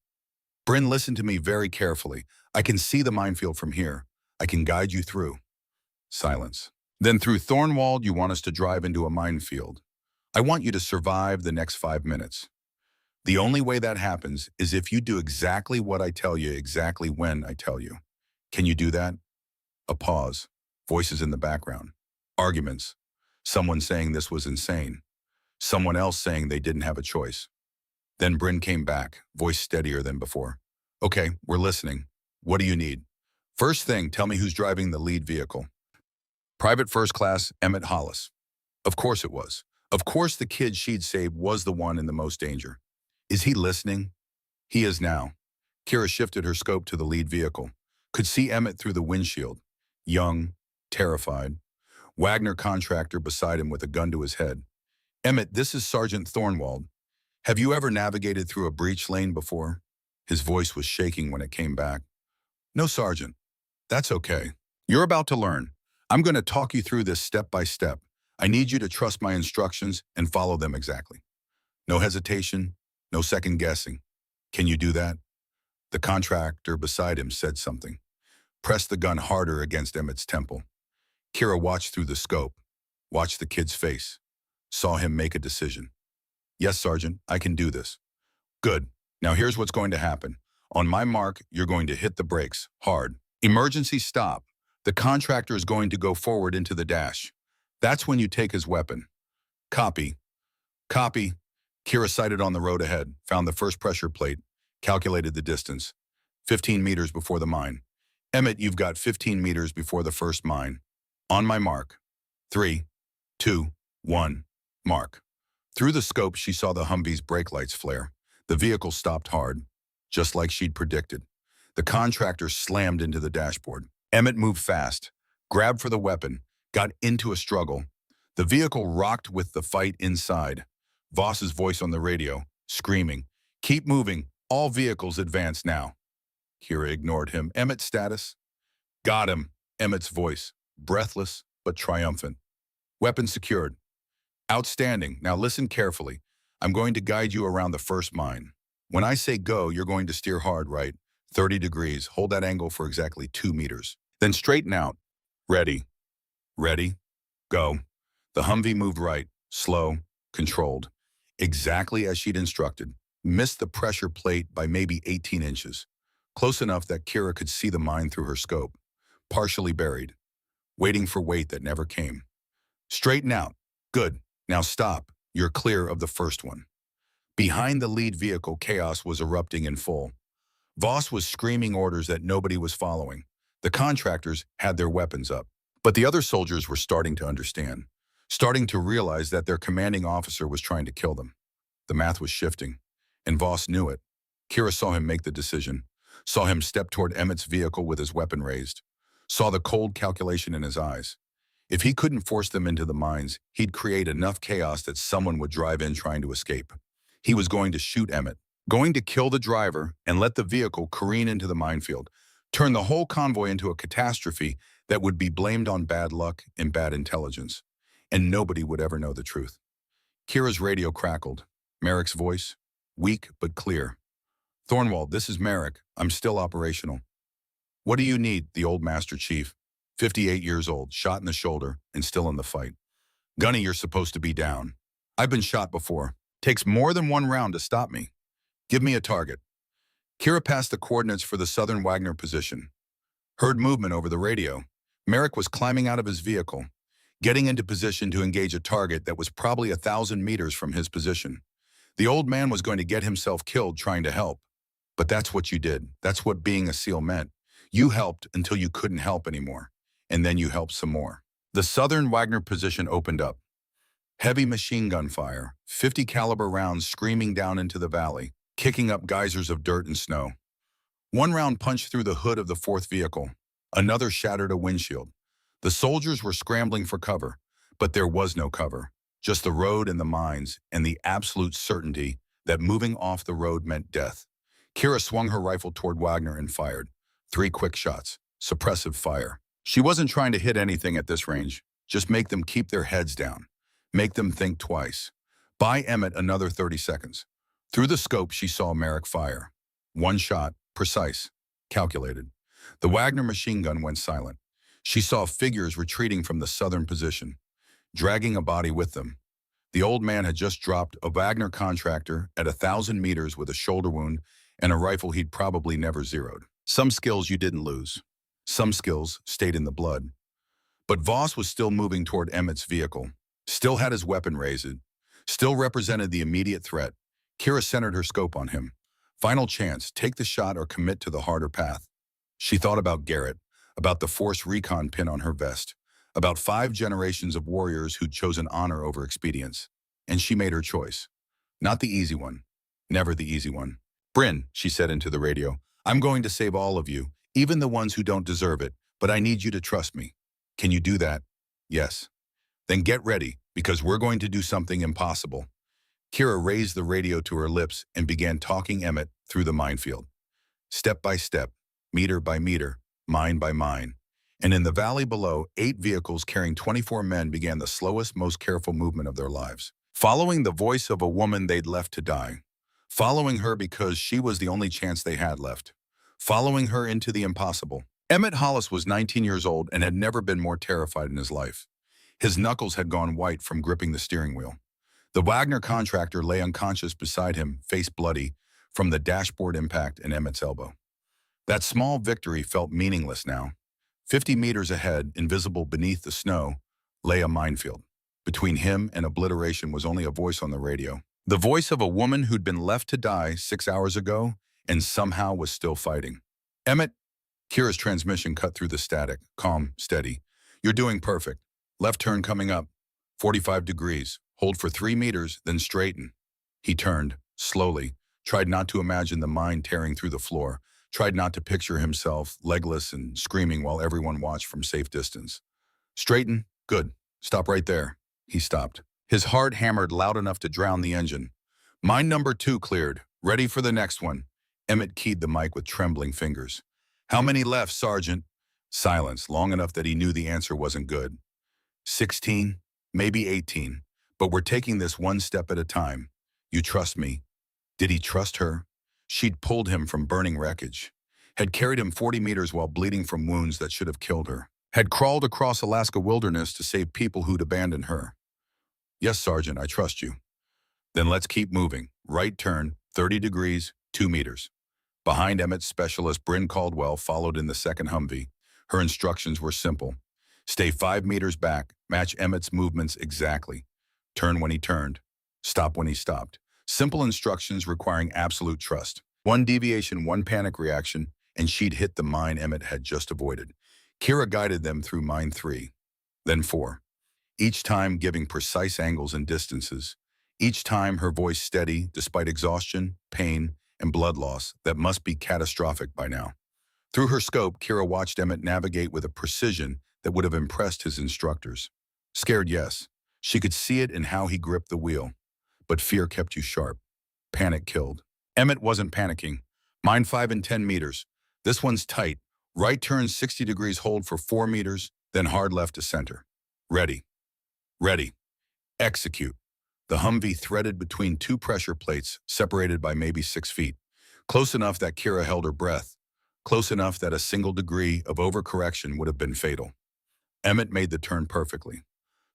Bryn, listen to me very carefully. I can see the minefield from here. I can guide you through. Silence. Then through Thornwald, you want us to drive into a minefield. I want you to survive the next 5 minutes. The only way that happens is if you do exactly what I tell you exactly when I tell you. Can you do that? A pause. Voices in the background. Arguments. Someone saying this was insane. Someone else saying they didn't have a choice. Then Bryn came back, voice steadier than before. Okay, we're listening. What do you need? First thing, tell me who's driving the lead vehicle. Private First Class Emmett Hollis. Of course it was. Of course the kid she'd saved was the one in the most danger. Is he listening? He is now. Kira shifted her scope to the lead vehicle. Could see Emmett through the windshield. Young, terrified. Wagner contractor beside him with a gun to his head. Emmett, this is Sergeant Thornwald. Have you ever navigated through a breach lane before? His voice was shaking when it came back. No, Sergeant. That's okay. You're about to learn. I'm going to talk you through this step by step. I need you to trust my instructions and follow them exactly. No hesitation, no second guessing. Can you do that? The contractor beside him said something. Pressed the gun harder against Emmett's temple. Kira watched through the scope, watched the kid's face, saw him make a decision. Yes, Sergeant, I can do this. Good. Now here's what's going to happen. On my mark, you're going to hit the brakes, hard. Emergency stop. The contractor is going to go forward into the dash. That's when you take his weapon. Copy. Copy. Kira sighted on the road ahead, found the first pressure plate, calculated the distance. 15 meters before the mine. Emmett, you've got 15 meters before the first mine. On my mark. 3, 2, 1, mark. Through the scope, she saw the Humvee's brake lights flare. The vehicle stopped hard, just like she'd predicted. The contractor slammed into the dashboard. Emmett moved fast, grabbed for the weapon, got into a struggle. The vehicle rocked with the fight inside. Voss's voice on the radio, screaming, "Keep moving, all vehicles advance now." Kira ignored him. Emmett's status? Got him, Emmett's voice, breathless but triumphant. Weapon secured. Outstanding. Now listen carefully. I'm going to guide you around the first mine. When I say go, you're going to steer hard, right? 30 degrees. Hold that angle for exactly 2 meters. Then straighten out. Ready. Ready. Go. The Humvee moved right, slow, controlled. Exactly as she'd instructed. Missed the pressure plate by maybe 18 inches. Close enough that Kira could see the mine through her scope. Partially buried. Waiting for weight that never came. Straighten out. Good. Now stop. You're clear of the first one. Behind the lead vehicle, chaos was erupting in full. Voss was screaming orders that nobody was following. The contractors had their weapons up. But the other soldiers were starting to understand. Starting to realize that their commanding officer was trying to kill them. The math was shifting, and Voss knew it. Kira saw him make the decision. Saw him step toward Emmett's vehicle with his weapon raised. Saw the cold calculation in his eyes. If he couldn't force them into the mines, he'd create enough chaos that someone would drive in trying to escape. He was going to shoot Emmett, going to kill the driver and let the vehicle careen into the minefield, turn the whole convoy into a catastrophe that would be blamed on bad luck and bad intelligence. And nobody would ever know the truth. Kira's radio crackled. Merrick's voice, weak but clear. Thornwald, this is Merrick. I'm still operational. What do you need? The old Master Chief, 58 years old, shot in the shoulder and still in the fight. Gunny, you're supposed to be down. I've been shot before. Takes more than one round to stop me. Give me a target. Kira passed the coordinates for the southern Wagner position. Heard movement over the radio. Merrick was climbing out of his vehicle, getting into position to engage a target that was probably 1,000 meters from his position. The old man was going to get himself killed trying to help. But that's what you did. That's what being a SEAL meant. You helped until you couldn't help anymore. And then you helped some more. The southern Wagner position opened up. Heavy machine gun fire, 50 caliber rounds screaming down into the valley, kicking up geysers of dirt and snow. One round punched through the hood of the fourth vehicle. Another shattered a windshield. The soldiers were scrambling for cover, but there was no cover. Just the road and the mines and the absolute certainty that moving off the road meant death. Kira swung her rifle toward Wagner and fired. 3 quick shots. Suppressive fire. She wasn't trying to hit anything at this range. Just make them keep their heads down. Make them think twice. Buy Emmett another 30 seconds. Through the scope, she saw Merrick fire. 1 shot, precise, calculated. The Wagner machine gun went silent. She saw figures retreating from the southern position, dragging a body with them. The old man had just dropped a Wagner contractor at 1,000 meters with a shoulder wound and a rifle he'd probably never zeroed. Some skills you didn't lose. Some skills stayed in the blood. But Voss was still moving toward Emmett's vehicle, still had his weapon raised, still represented the immediate threat. Kira centered her scope on him. Final chance, take the shot or commit to the harder path. She thought about Garrett, about the Force Recon pin on her vest, about 5 generations of warriors who'd chosen honor over expedience. And she made her choice. Not the easy one. Never the easy one. Bryn, she said into the radio, I'm going to save all of you, even the ones who don't deserve it, but I need you to trust me. Can you do that? Yes. Then get ready, because we're going to do something impossible. Kira raised the radio to her lips and began talking Emmett through the minefield. Step by step, meter by meter, mine by mine. And in the valley below, 8 vehicles carrying 24 men began the slowest, most careful movement of their lives. Following the voice of a woman they'd left to die. Following her because she was the only chance they had left. Following her into the impossible. Emmett Hollis was 19 years old and had never been more terrified in his life. His knuckles had gone white from gripping the steering wheel. The Wagner contractor lay unconscious beside him, face bloody, from the dashboard impact in Emmett's elbow. That small victory felt meaningless now. 50 meters ahead, invisible beneath the snow, lay a minefield. Between him and obliteration was only a voice on the radio. The voice of a woman who'd been left to die 6 hours ago and somehow was still fighting. Emmett, Kira's transmission cut through the static, calm, steady. You're doing perfect. Left turn coming up. 45 degrees. Hold for 3 meters, then straighten. He turned, slowly, tried not to imagine the mine tearing through the floor, tried not to picture himself, legless and screaming while everyone watched from safe distance. Straighten. Good. Stop right there. He stopped. His heart hammered loud enough to drown the engine. Mine number 2 cleared. Ready for the next one. Emmett keyed the mic with trembling fingers. How many left, Sergeant? Silence, long enough that he knew the answer wasn't good. 16, maybe 18. But we're taking this one step at a time. You trust me. Did he trust her? She'd pulled him from burning wreckage. Had carried him 40 meters while bleeding from wounds that should have killed her. Had crawled across Alaska wilderness to save people who'd abandoned her. Yes, Sergeant, I trust you. Then let's keep moving. Right turn, 30 degrees, 2 meters. Behind Emmett's specialist, Bryn Caldwell followed in the second Humvee. Her instructions were simple. Stay 5 meters back, match Emmett's movements exactly. Turn when he turned. Stop when he stopped. Simple instructions requiring absolute trust. 1 deviation, 1 panic reaction, and she'd hit the mine Emmett had just avoided. Kira guided them through mine 3, then 4. Each time giving precise angles and distances. Each time her voice steady, despite exhaustion, pain, and blood loss that must be catastrophic by now. Through her scope, Kira watched Emmett navigate with a precision that would have impressed his instructors. Scared, yes. She could see it in how he gripped the wheel. But fear kept you sharp. Panic killed. Emmett wasn't panicking. Mine 5 and 10 meters. This one's tight. Right turn 60 degrees, hold for 4 meters, then hard left to center. Ready. Ready. Execute. The Humvee threaded between 2 pressure plates, separated by maybe 6 feet. Close enough that Kira held her breath. Close enough that a single degree of overcorrection would have been fatal. Emmett made the turn perfectly.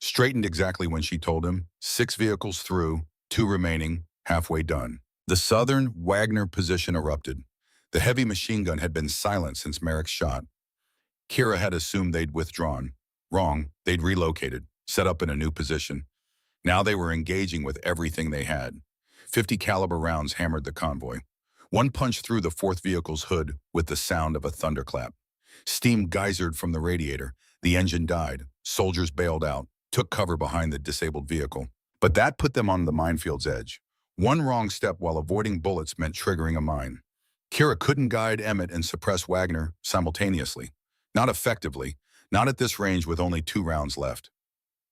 Straightened exactly when she told him. 6 vehicles through, 2 remaining, halfway done. The southern Wagner position erupted. The heavy machine gun had been silent since Merrick's shot. Kira had assumed they'd withdrawn. Wrong, they'd relocated, set up in a new position. Now they were engaging with everything they had. 50 caliber rounds hammered the convoy. One punched through the 4th vehicle's hood with the sound of a thunderclap. Steam geysered from the radiator. The engine died. Soldiers bailed out, took cover behind the disabled vehicle. But that put them on the minefield's edge. One wrong step while avoiding bullets meant triggering a mine. Kira couldn't guide Emmett and suppress Wagner simultaneously. Not effectively. Not at this range with only 2 rounds left.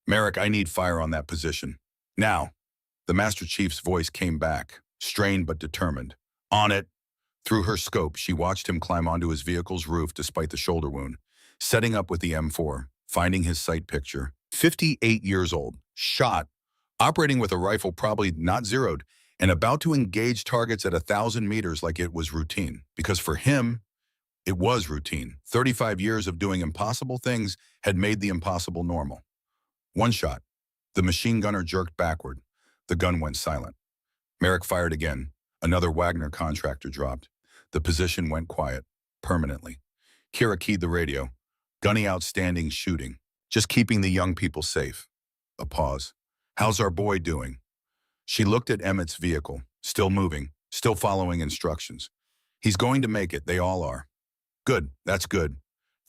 Merrick, I need fire on that position. Now. The Master Chief's voice came back, strained but determined. On it. Through her scope, she watched him climb onto his vehicle's roof despite the shoulder wound, setting up with the M4, finding his sight picture. 58 years old, shot, operating with a rifle probably not zeroed, and about to engage targets at 1,000 meters like it was routine. Because for him, it was routine. 35 years of doing impossible things had made the impossible normal. One shot. The machine gunner jerked backward. The gun went silent. Merrick fired again. Another Wagner contractor dropped. The position went quiet, permanently. Kira keyed the radio. Gunny outstanding shooting. Just keeping the young people safe. A pause. How's our boy doing? She looked at Emmett's vehicle, still moving, still following instructions. He's going to make it, they all are. Good, that's good.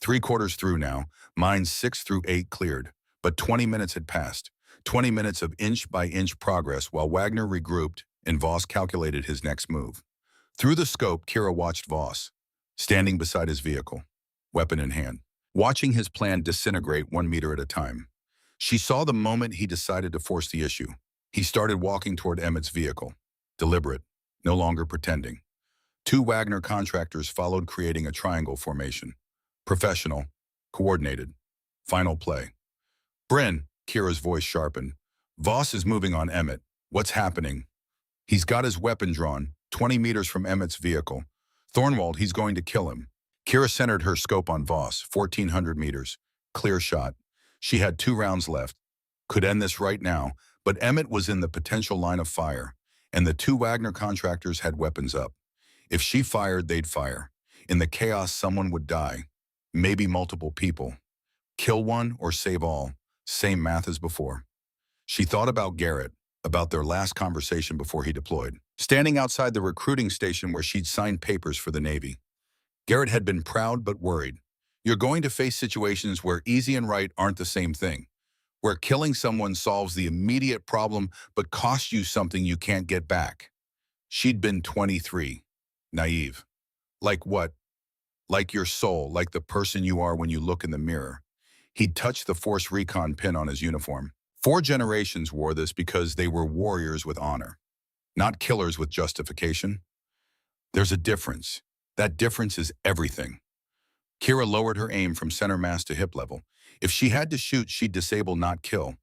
3/4 through now, mine's 6 through 8 cleared. But 20 minutes had passed. 20 minutes of inch-by-inch progress while Wagner regrouped and Voss calculated his next move. Through the scope, Kira watched Voss, standing beside his vehicle, weapon in hand, watching his plan disintegrate 1 meter at a time. She saw the moment he decided to force the issue. He started walking toward Emmett's vehicle, deliberate, no longer pretending. 2 Wagner contractors followed, creating a triangle formation. Professional, coordinated. Final play. Bryn, Kira's voice sharpened. Voss is moving on Emmett. What's happening? He's got his weapon drawn, 20 meters from Emmett's vehicle. Thornwald, he's going to kill him. Kira centered her scope on Voss, 1,400 meters. Clear shot. She had 2 rounds left. Could end this right now, but Emmett was in the potential line of fire, and the 2 Wagner contractors had weapons up. If she fired, they'd fire. In the chaos, someone would die. Maybe multiple people. Kill one or save all. Same math as before. She thought about Garrett, about their last conversation before he deployed, standing outside the recruiting station where she'd signed papers for the Navy. Garrett had been proud but worried. You're going to face situations where easy and right aren't the same thing, where killing someone solves the immediate problem but costs you something you can't get back. She'd been 23, naive. Like what? Like your soul, like the person you are when you look in the mirror. He'd touched the Force Recon pin on his uniform. 4 generations wore this because they were warriors with honor, not killers with justification. There's a difference. That difference is everything. Kira lowered her aim from center mass to hip level. If she had to shoot, she'd disable, not kill.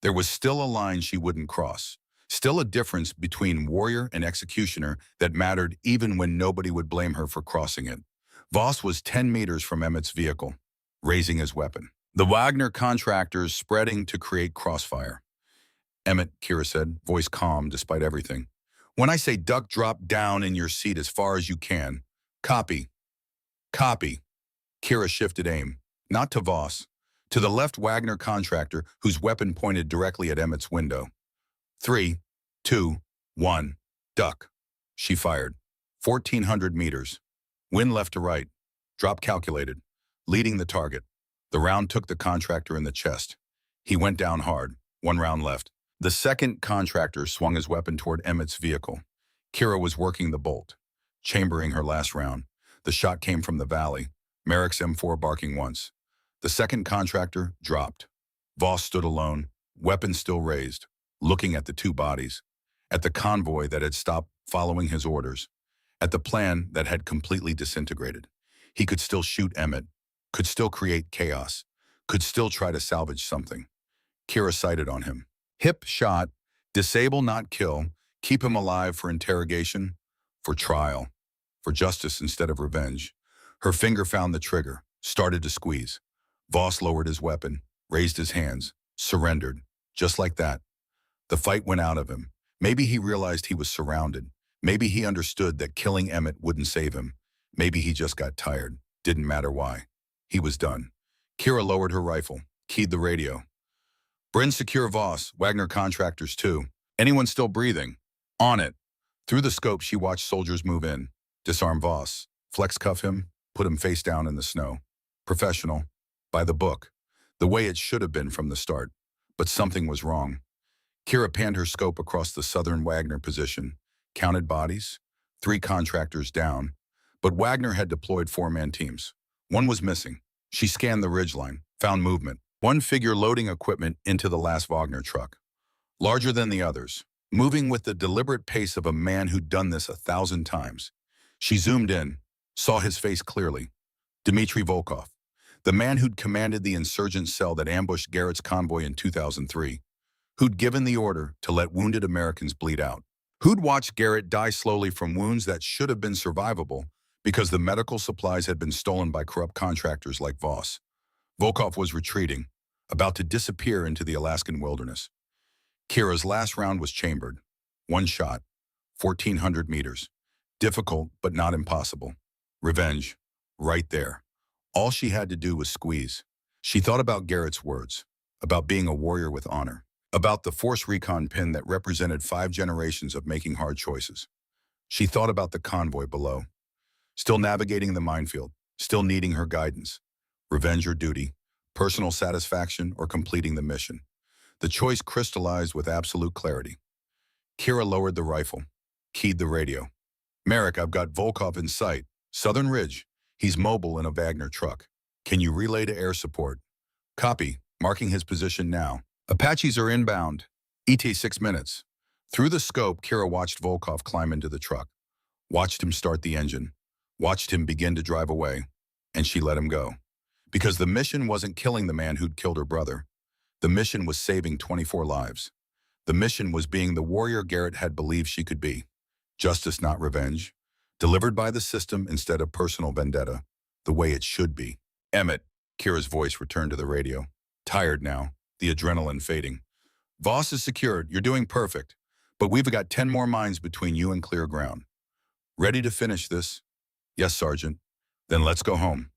There was still a line she wouldn't cross. Still a difference between warrior and executioner that mattered even when nobody would blame her for crossing it. Voss was 10 meters from Emmett's vehicle, raising his weapon. The Wagner contractors spreading to create crossfire. Emmett, Kira said, voice calm despite everything. When I say duck, drop down in your seat as far as you can. Copy. Copy. Kira shifted aim, not to Voss, to the left Wagner contractor whose weapon pointed directly at Emmett's window. 3, 2, 1, duck. She fired. 1,400 meters. Wind left to right. Drop calculated. Leading the target. The round took the contractor in the chest. He went down hard. 1 round left. The second contractor swung his weapon toward Emmett's vehicle. Kira was working the bolt, chambering her last round. The shot came from the valley. Merrick's M4 barking once. The second contractor dropped. Voss stood alone, weapon still raised, looking at the 2 bodies, at the convoy that had stopped following his orders, at the plan that had completely disintegrated. He could still shoot Emmett, could still create chaos, could still try to salvage something. Kira sighted on him. Hip shot, disable, not kill, keep him alive for interrogation, for trial, for justice instead of revenge. Her finger found the trigger, started to squeeze. Voss lowered his weapon, raised his hands, surrendered, just like that. The fight went out of him. Maybe he realized he was surrounded. Maybe he understood that killing Emmett wouldn't save him. Maybe he just got tired. Didn't matter why. He was done. Kira lowered her rifle, keyed the radio. Bryn, secure Voss, Wagner contractors too. Anyone still breathing? On it. Through the scope, she watched soldiers move in. Disarm Voss, flex cuff him, put him face down in the snow. Professional. By the book. The way it should have been from the start. But something was wrong. Kira panned her scope across the southern Wagner position, counted bodies, 3 contractors down. But Wagner had deployed 4-man teams. One was missing. She scanned the ridgeline, found movement. One figure loading equipment into the last Wagner truck. Larger than the others, moving with the deliberate pace of a man who'd done this 1,000 times. She zoomed in, saw his face clearly. Dmitry Volkov, the man who'd commanded the insurgent cell that ambushed Garrett's convoy in 2003, who'd given the order to let wounded Americans bleed out, who'd watched Garrett die slowly from wounds that should have been survivable because the medical supplies had been stolen by corrupt contractors like Voss. Volkov was retreating, about to disappear into the Alaskan wilderness. Kira's last round was chambered. One shot, 1,400 meters. Difficult, but not impossible. Revenge, right there. All she had to do was squeeze. She thought about Garrett's words, about being a warrior with honor, about the Force Recon pin that represented 5 generations of making hard choices. She thought about the convoy below, still navigating the minefield, still needing her guidance. Revenge or duty, personal satisfaction or completing the mission. The choice crystallized with absolute clarity. Kira lowered the rifle, keyed the radio. Merrick, I've got Volkov in sight. Southern Ridge. He's mobile in a Wagner truck. Can you relay to air support? Copy. Marking his position now. Apaches are inbound. ET 6 minutes. Through the scope, Kira watched Volkov climb into the truck. Watched him start the engine. Watched him begin to drive away. And she let him go. Because the mission wasn't killing the man who'd killed her brother. The mission was saving 24 lives. The mission was being the warrior Garrett had believed she could be. Justice, not revenge. Delivered by the system instead of personal vendetta. The way it should be. Emmett, Kira's voice returned to the radio. Tired now, the adrenaline fading. Voss is secured, you're doing perfect. But we've got 10 more mines between you and clear ground. Ready to finish this? Yes, Sergeant. Then let's go home.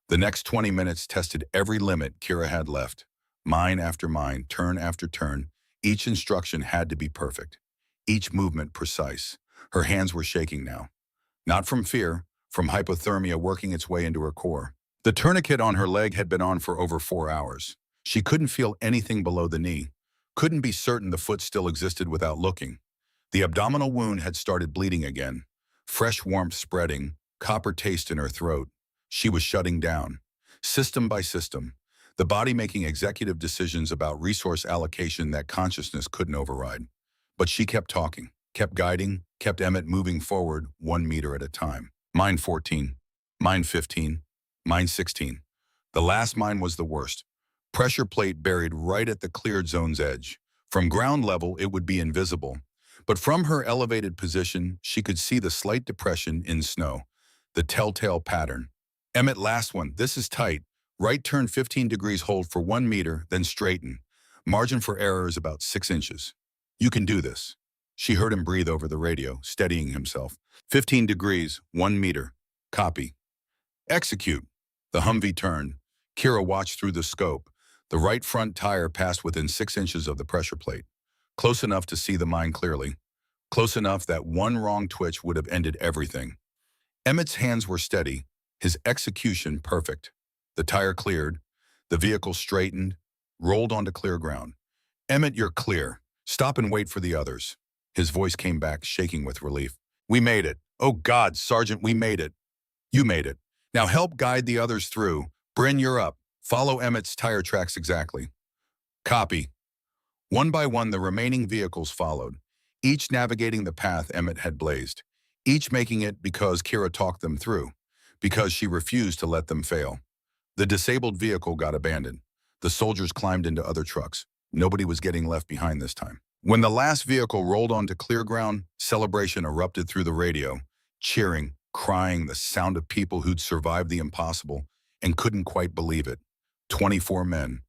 The next 20 minutes tested every limit Kira had left. Mine after mine, turn after turn. Each instruction had to be perfect. Each movement precise. Her hands were shaking now. Not from fear, from hypothermia working its way into her core. The tourniquet on her leg had been on for over 4 hours. She couldn't feel anything below the knee. Couldn't be certain the foot still existed without looking. The abdominal wound had started bleeding again. Fresh warmth spreading, copper taste in her throat. She was shutting down. System by system. The body making executive decisions about resource allocation that consciousness couldn't override. But she kept talking, kept guiding, kept Emmett moving forward 1 meter at a time. Mine 14, mine 15, mine 16. The last mine was the worst. Pressure plate buried right at the cleared zone's edge. From ground level, it would be invisible. But from her elevated position, she could see the slight depression in snow, the telltale pattern. Emmett, last one, this is tight. Right turn 15 degrees, hold for 1 meter, then straighten. Margin for error is about 6 inches. You can do this. She heard him breathe over the radio, steadying himself. 15 degrees, 1 meter. Copy. Execute. The Humvee turned. Kira watched through the scope. The right front tire passed within 6 inches of the pressure plate. Close enough to see the mine clearly. Close enough that one wrong twitch would have ended everything. Emmett's hands were steady, his execution perfect. The tire cleared, the vehicle straightened, rolled onto clear ground. Emmett, you're clear. Stop and wait for the others. His voice came back, shaking with relief. We made it. Oh God, Sergeant, we made it. You made it. Now help guide the others through. Bryn, you're up. Follow Emmett's tire tracks exactly. Copy. One by one, the remaining vehicles followed, each navigating the path Emmett had blazed, each making it because Kira talked them through, because she refused to let them fail. The disabled vehicle got abandoned. The soldiers climbed into other trucks. Nobody was getting left behind this time. When the last vehicle rolled onto clear ground, celebration erupted through the radio, cheering, crying, the sound of people who'd survived the impossible and couldn't quite believe it. 24 men,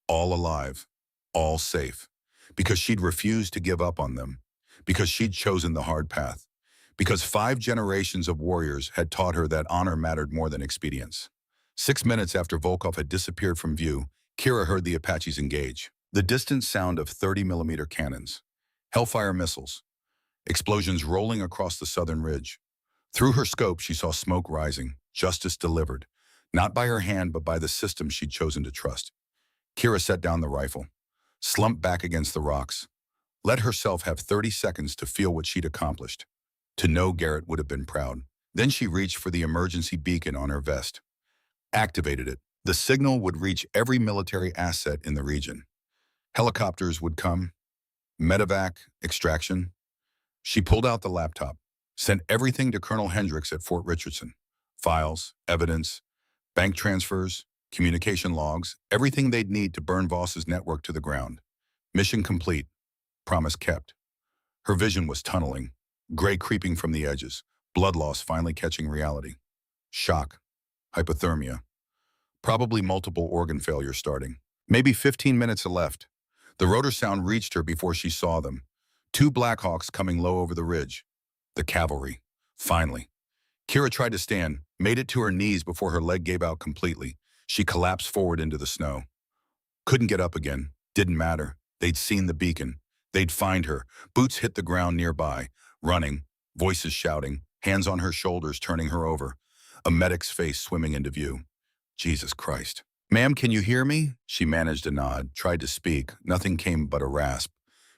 all alive, all safe, because she'd refused to give up on them, because she'd chosen the hard path, because 5 generations of warriors had taught her that honor mattered more than expedience. 6 minutes after Volkov had disappeared from view, Kira heard the Apaches engage. The distant sound of 30-millimeter cannons, Hellfire missiles, explosions rolling across the southern ridge. Through her scope, she saw smoke rising, justice delivered, not by her hand but by the system she'd chosen to trust. Kira set down the rifle, slumped back against the rocks, let herself have 30 seconds to feel what she'd accomplished, to know Garrett would have been proud. Then she reached for the emergency beacon on her vest, activated it. The signal would reach every military asset in the region. Helicopters would come, Medevac, extraction. She pulled out the laptop, sent everything to Colonel Hendricks at Fort Richardson. Files, evidence, bank transfers, communication logs, everything they'd need to burn Voss's network to the ground. Mission complete. Promise kept. Her vision was tunneling, gray creeping from the edges, blood loss finally catching reality. Shock, hypothermia, probably multiple organ failure starting. Maybe 15 minutes left. The rotor sound reached her before she saw them. Two Blackhawks coming low over the ridge. The cavalry. Finally. Kira tried to stand, made it to her knees before her leg gave out completely. She collapsed forward into the snow. Couldn't get up again. Didn't matter. They'd seen the beacon. They'd find her. Boots hit the ground nearby, running, voices shouting, hands on her shoulders turning her over. A medic's face swimming into view. Jesus Christ. Ma'am, can you hear me? She managed a nod, tried to speak. Nothing came but a rasp.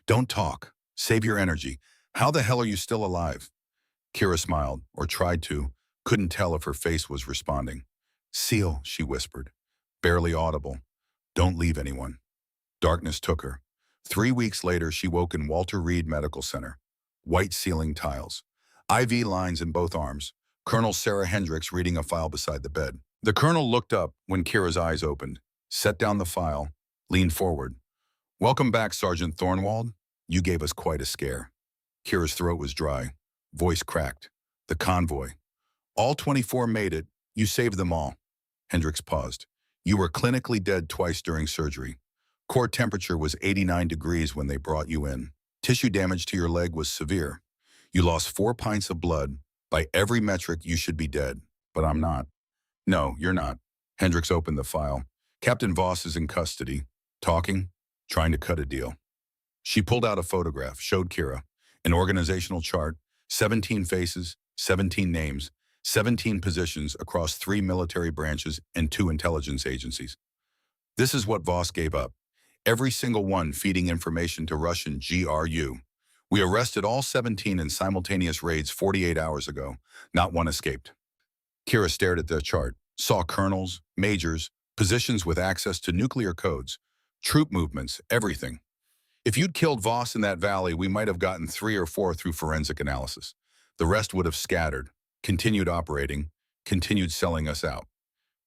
Don't talk. Save your energy. How the hell are you still alive? Kira smiled, or tried to. Couldn't tell if her face was responding. Seal, she whispered. Barely audible. Don't leave anyone. Darkness took her. 3 weeks later, she woke in Walter Reed Medical Center. White ceiling tiles. IV lines in both arms. Colonel Sarah Hendricks reading a file beside the bed. The colonel looked up when Kira's eyes opened, set down the file, leaned forward. Welcome back, Sergeant Thornwald. You gave us quite a scare. Kira's throat was dry, voice cracked. The convoy. All 24 made it. You saved them all. Hendricks paused. You were clinically dead twice during surgery. Core temperature was 89 degrees when they brought you in. Tissue damage to your leg was severe. You lost 4 pints of blood. By every metric, you should be dead. But I'm not. No, you're not. Hendricks opened the file. Captain Voss is in custody. Talking, trying to cut a deal. She pulled out a photograph, showed Kira. An organizational chart, 17 faces, 17 names, 17 positions across 3 military branches and 2 intelligence agencies. This is what Voss gave up. Every single one feeding information to Russian GRU. We arrested all 17 in simultaneous raids 48 hours ago. Not one escaped. Kira stared at the chart, saw colonels, majors, positions with access to nuclear codes, troop movements, everything. If you'd killed Voss in that valley, we might have gotten 3 or 4 through forensic analysis. The rest would have scattered, continued operating, continued selling us out.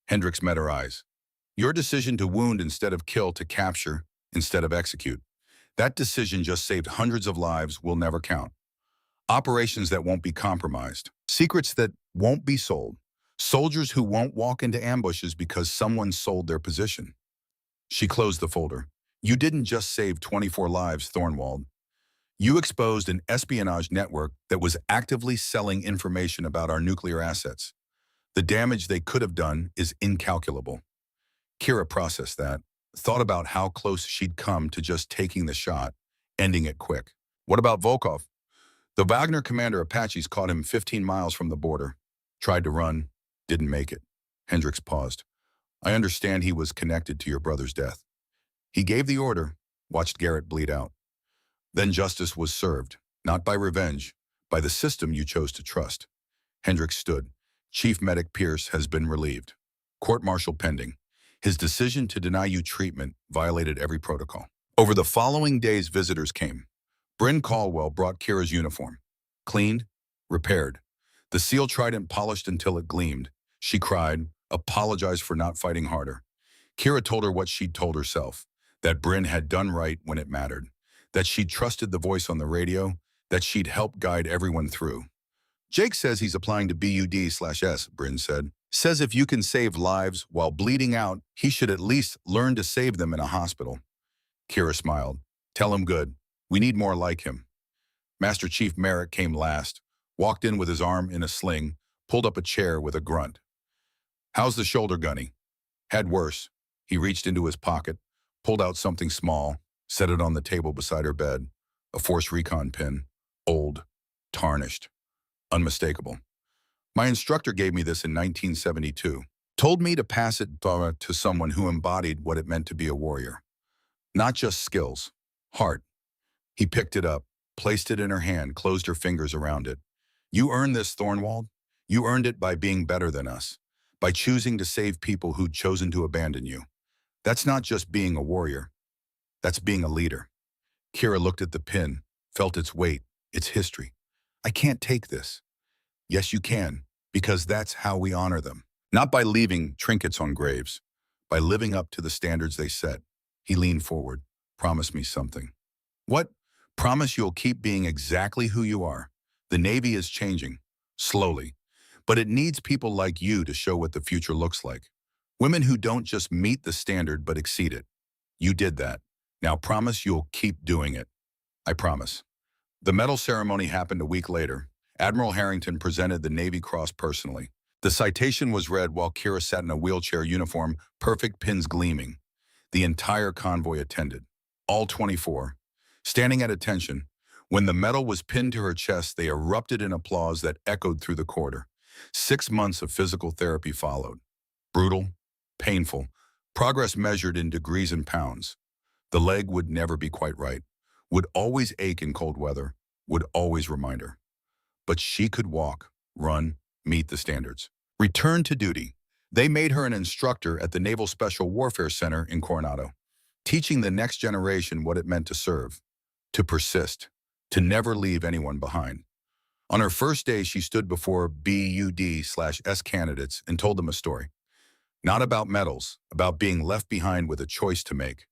Hendricks met her eyes. Your decision to wound instead of kill, to capture instead of execute. That decision just saved hundreds of lives we'll never count. Operations that won't be compromised. Secrets that won't be sold. Soldiers who won't walk into ambushes because someone sold their position. She closed the folder. You didn't just save 24 lives, Thornwald. You exposed an espionage network that was actively selling information about our nuclear assets. The damage they could have done is incalculable. Kira processed that, thought about how close she'd come to just taking the shot, ending it quick. What about Volkov? The Wagner commander Apaches caught him 15 miles from the border. Tried to run, didn't make it. Hendricks paused. I understand he was connected to your brother's death. He gave the order, watched Garrett bleed out. Then justice was served, not by revenge, by the system you chose to trust. Hendricks stood. Chief Medic Pierce has been relieved. Court-martial pending. His decision to deny you treatment violated every protocol. Over the following days, visitors came. Bryn Caldwell brought Kira's uniform. Cleaned, repaired. The seal trident polished until it gleamed. She cried, apologized for not fighting harder. Kira told her what she'd told herself, that Bryn had done right when it mattered, that she'd trusted the voice on the radio, that she'd helped guide everyone through. Jake says he's applying to BUD/S, Bryn said. Says if you can save lives while bleeding out, he should at least learn to save them in a hospital. Kira smiled. Tell him good. We need more like him. Master Chief Merrick came last, walked in with his arm in a sling, pulled up a chair with a grunt. How's the shoulder, Gunny? Had worse. He reached into his pocket, pulled out something small, set it on the table beside her bed. A Force Recon pin. Old. Tarnished. Unmistakable. My instructor gave me this in 1972. Told me to pass it to someone who embodied what it meant to be a warrior. Not just skills. Heart. He picked it up, placed it in her hand, closed her fingers around it. You earned this, Thornwald. You earned it by being better than us, by choosing to save people who'd chosen to abandon you. That's not just being a warrior. That's being a leader. Kira looked at the pin, felt its weight, its history. I can't take this. Yes, you can, because that's how we honor them. Not by leaving trinkets on graves, by living up to the standards they set. He leaned forward. Promise me something. What? Promise you'll keep being exactly who you are. The Navy is changing, slowly, but it needs people like you to show what the future looks like. Women who don't just meet the standard but exceed it. You did that. Now promise you'll keep doing it. I promise. The medal ceremony happened a week later. Admiral Harrington presented the Navy Cross personally. The citation was read while Kira sat in a wheelchair uniform, perfect pins gleaming. The entire convoy attended, all 24, standing at attention. When the medal was pinned to her chest, they erupted in applause that echoed through the corridor. 6 months of physical therapy followed. Brutal, painful, progress measured in degrees and pounds. The leg would never be quite right, would always ache in cold weather, would always remind her. But she could walk, run, meet the standards. Return to duty. They made her an instructor at the Naval Special Warfare Center in Coronado, teaching the next generation what it meant to serve, to persist, to never leave anyone behind. On her first day, she stood before BUD/S candidates and told them a story. Not about medals, about being left behind with a choice to make.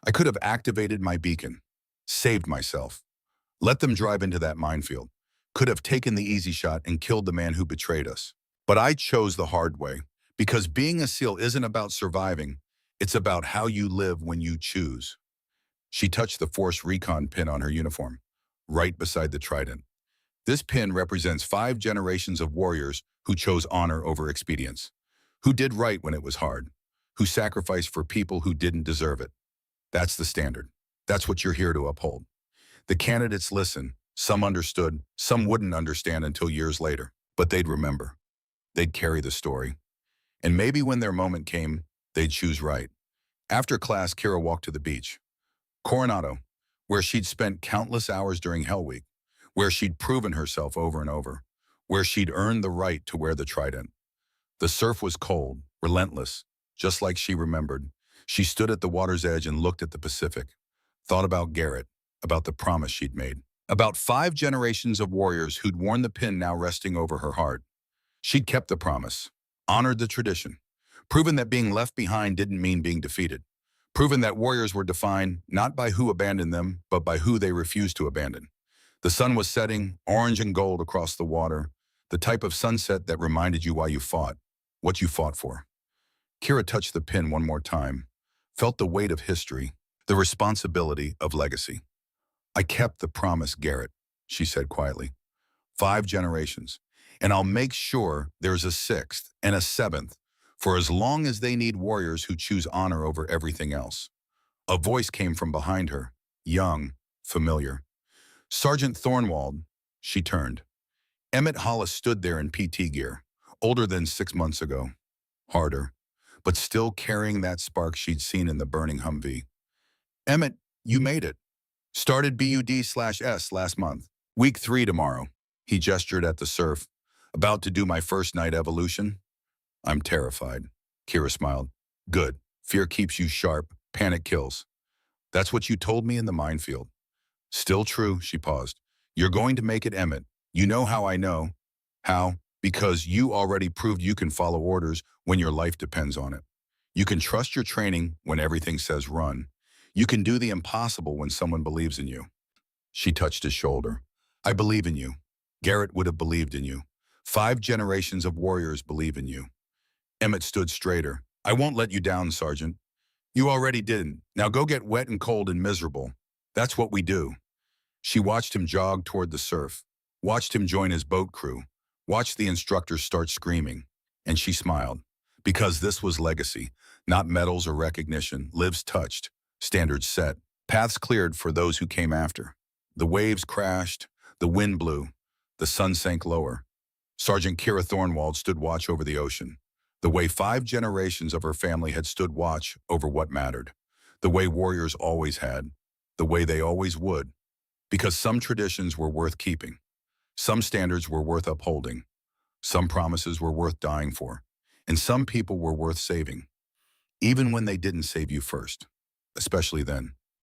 I could have activated my beacon, saved myself, let them drive into that minefield, could have taken the easy shot and killed the man who betrayed us. But I chose the hard way, because being a SEAL isn't about surviving, it's about how you live when you choose. She touched the Force Recon pin on her uniform, right beside the trident. This pin represents 5 generations of warriors who chose honor over expedience, who did right when it was hard, who sacrificed for people who didn't deserve it. That's the standard. That's what you're here to uphold. The candidates listened. Some understood, some wouldn't understand until years later, but they'd remember. They'd carry the story. And maybe when their moment came, they'd choose right. After class, Kira walked to the beach. Coronado, where she'd spent countless hours during Hell Week, where she'd proven herself over and over, where she'd earned the right to wear the trident. The surf was cold, relentless, just like she remembered. She stood at the water's edge and looked at the Pacific, thought about Garrett, about the promise she'd made, about 5 generations of warriors who'd worn the pin now resting over her heart. She'd kept the promise, honored the tradition, proven that being left behind didn't mean being defeated, proven that warriors were defined not by who abandoned them, but by who they refused to abandon. The sun was setting, orange and gold across the water, the type of sunset that reminded you why you fought, what you fought for. Kira touched the pin one more time, felt the weight of history, the responsibility of legacy. I kept the promise, Garrett, she said quietly. 5 generations, and I'll make sure there's a 6th and a 7th for as long as they need warriors who choose honor over everything else. A voice came from behind her, young, familiar. Sergeant Thornwald, she turned. Emmett Hollis stood there in PT gear, older than 6 months ago, harder, but still carrying that spark she'd seen in the burning Humvee. Emmett, you made it. Started BUD/S last month. Week 3 tomorrow. He gestured at the surf. About to do my first night evolution? I'm terrified. Kira smiled. Good. Fear keeps you sharp. Panic kills. That's what you told me in the minefield. Still true, she paused. You're going to make it, Emmett. You know how I know. How? Because you already proved you can follow orders when your life depends on it. You can trust your training when everything says run. You can do the impossible when someone believes in you. She touched his shoulder. I believe in you. Garrett would have believed in you. 5 generations of warriors believe in you. Emmett stood straighter. I won't let you down, Sergeant. You already didn't. Now go get wet and cold and miserable. That's what we do. She watched him jog toward the surf, watched him join his boat crew, watched the instructors start screaming, and she smiled. Because this was legacy, not medals or recognition, lives touched, standards set, paths cleared for those who came after. The waves crashed, the wind blew, the sun sank lower. Sergeant Kira Thornwald stood watch over the ocean, the way 5 generations of her family had stood watch over what mattered, the way warriors always had, the way they always would, because some traditions were worth keeping, some standards were worth upholding, some promises were worth dying for, and some people were worth saving, even when they didn't save you first, especially then.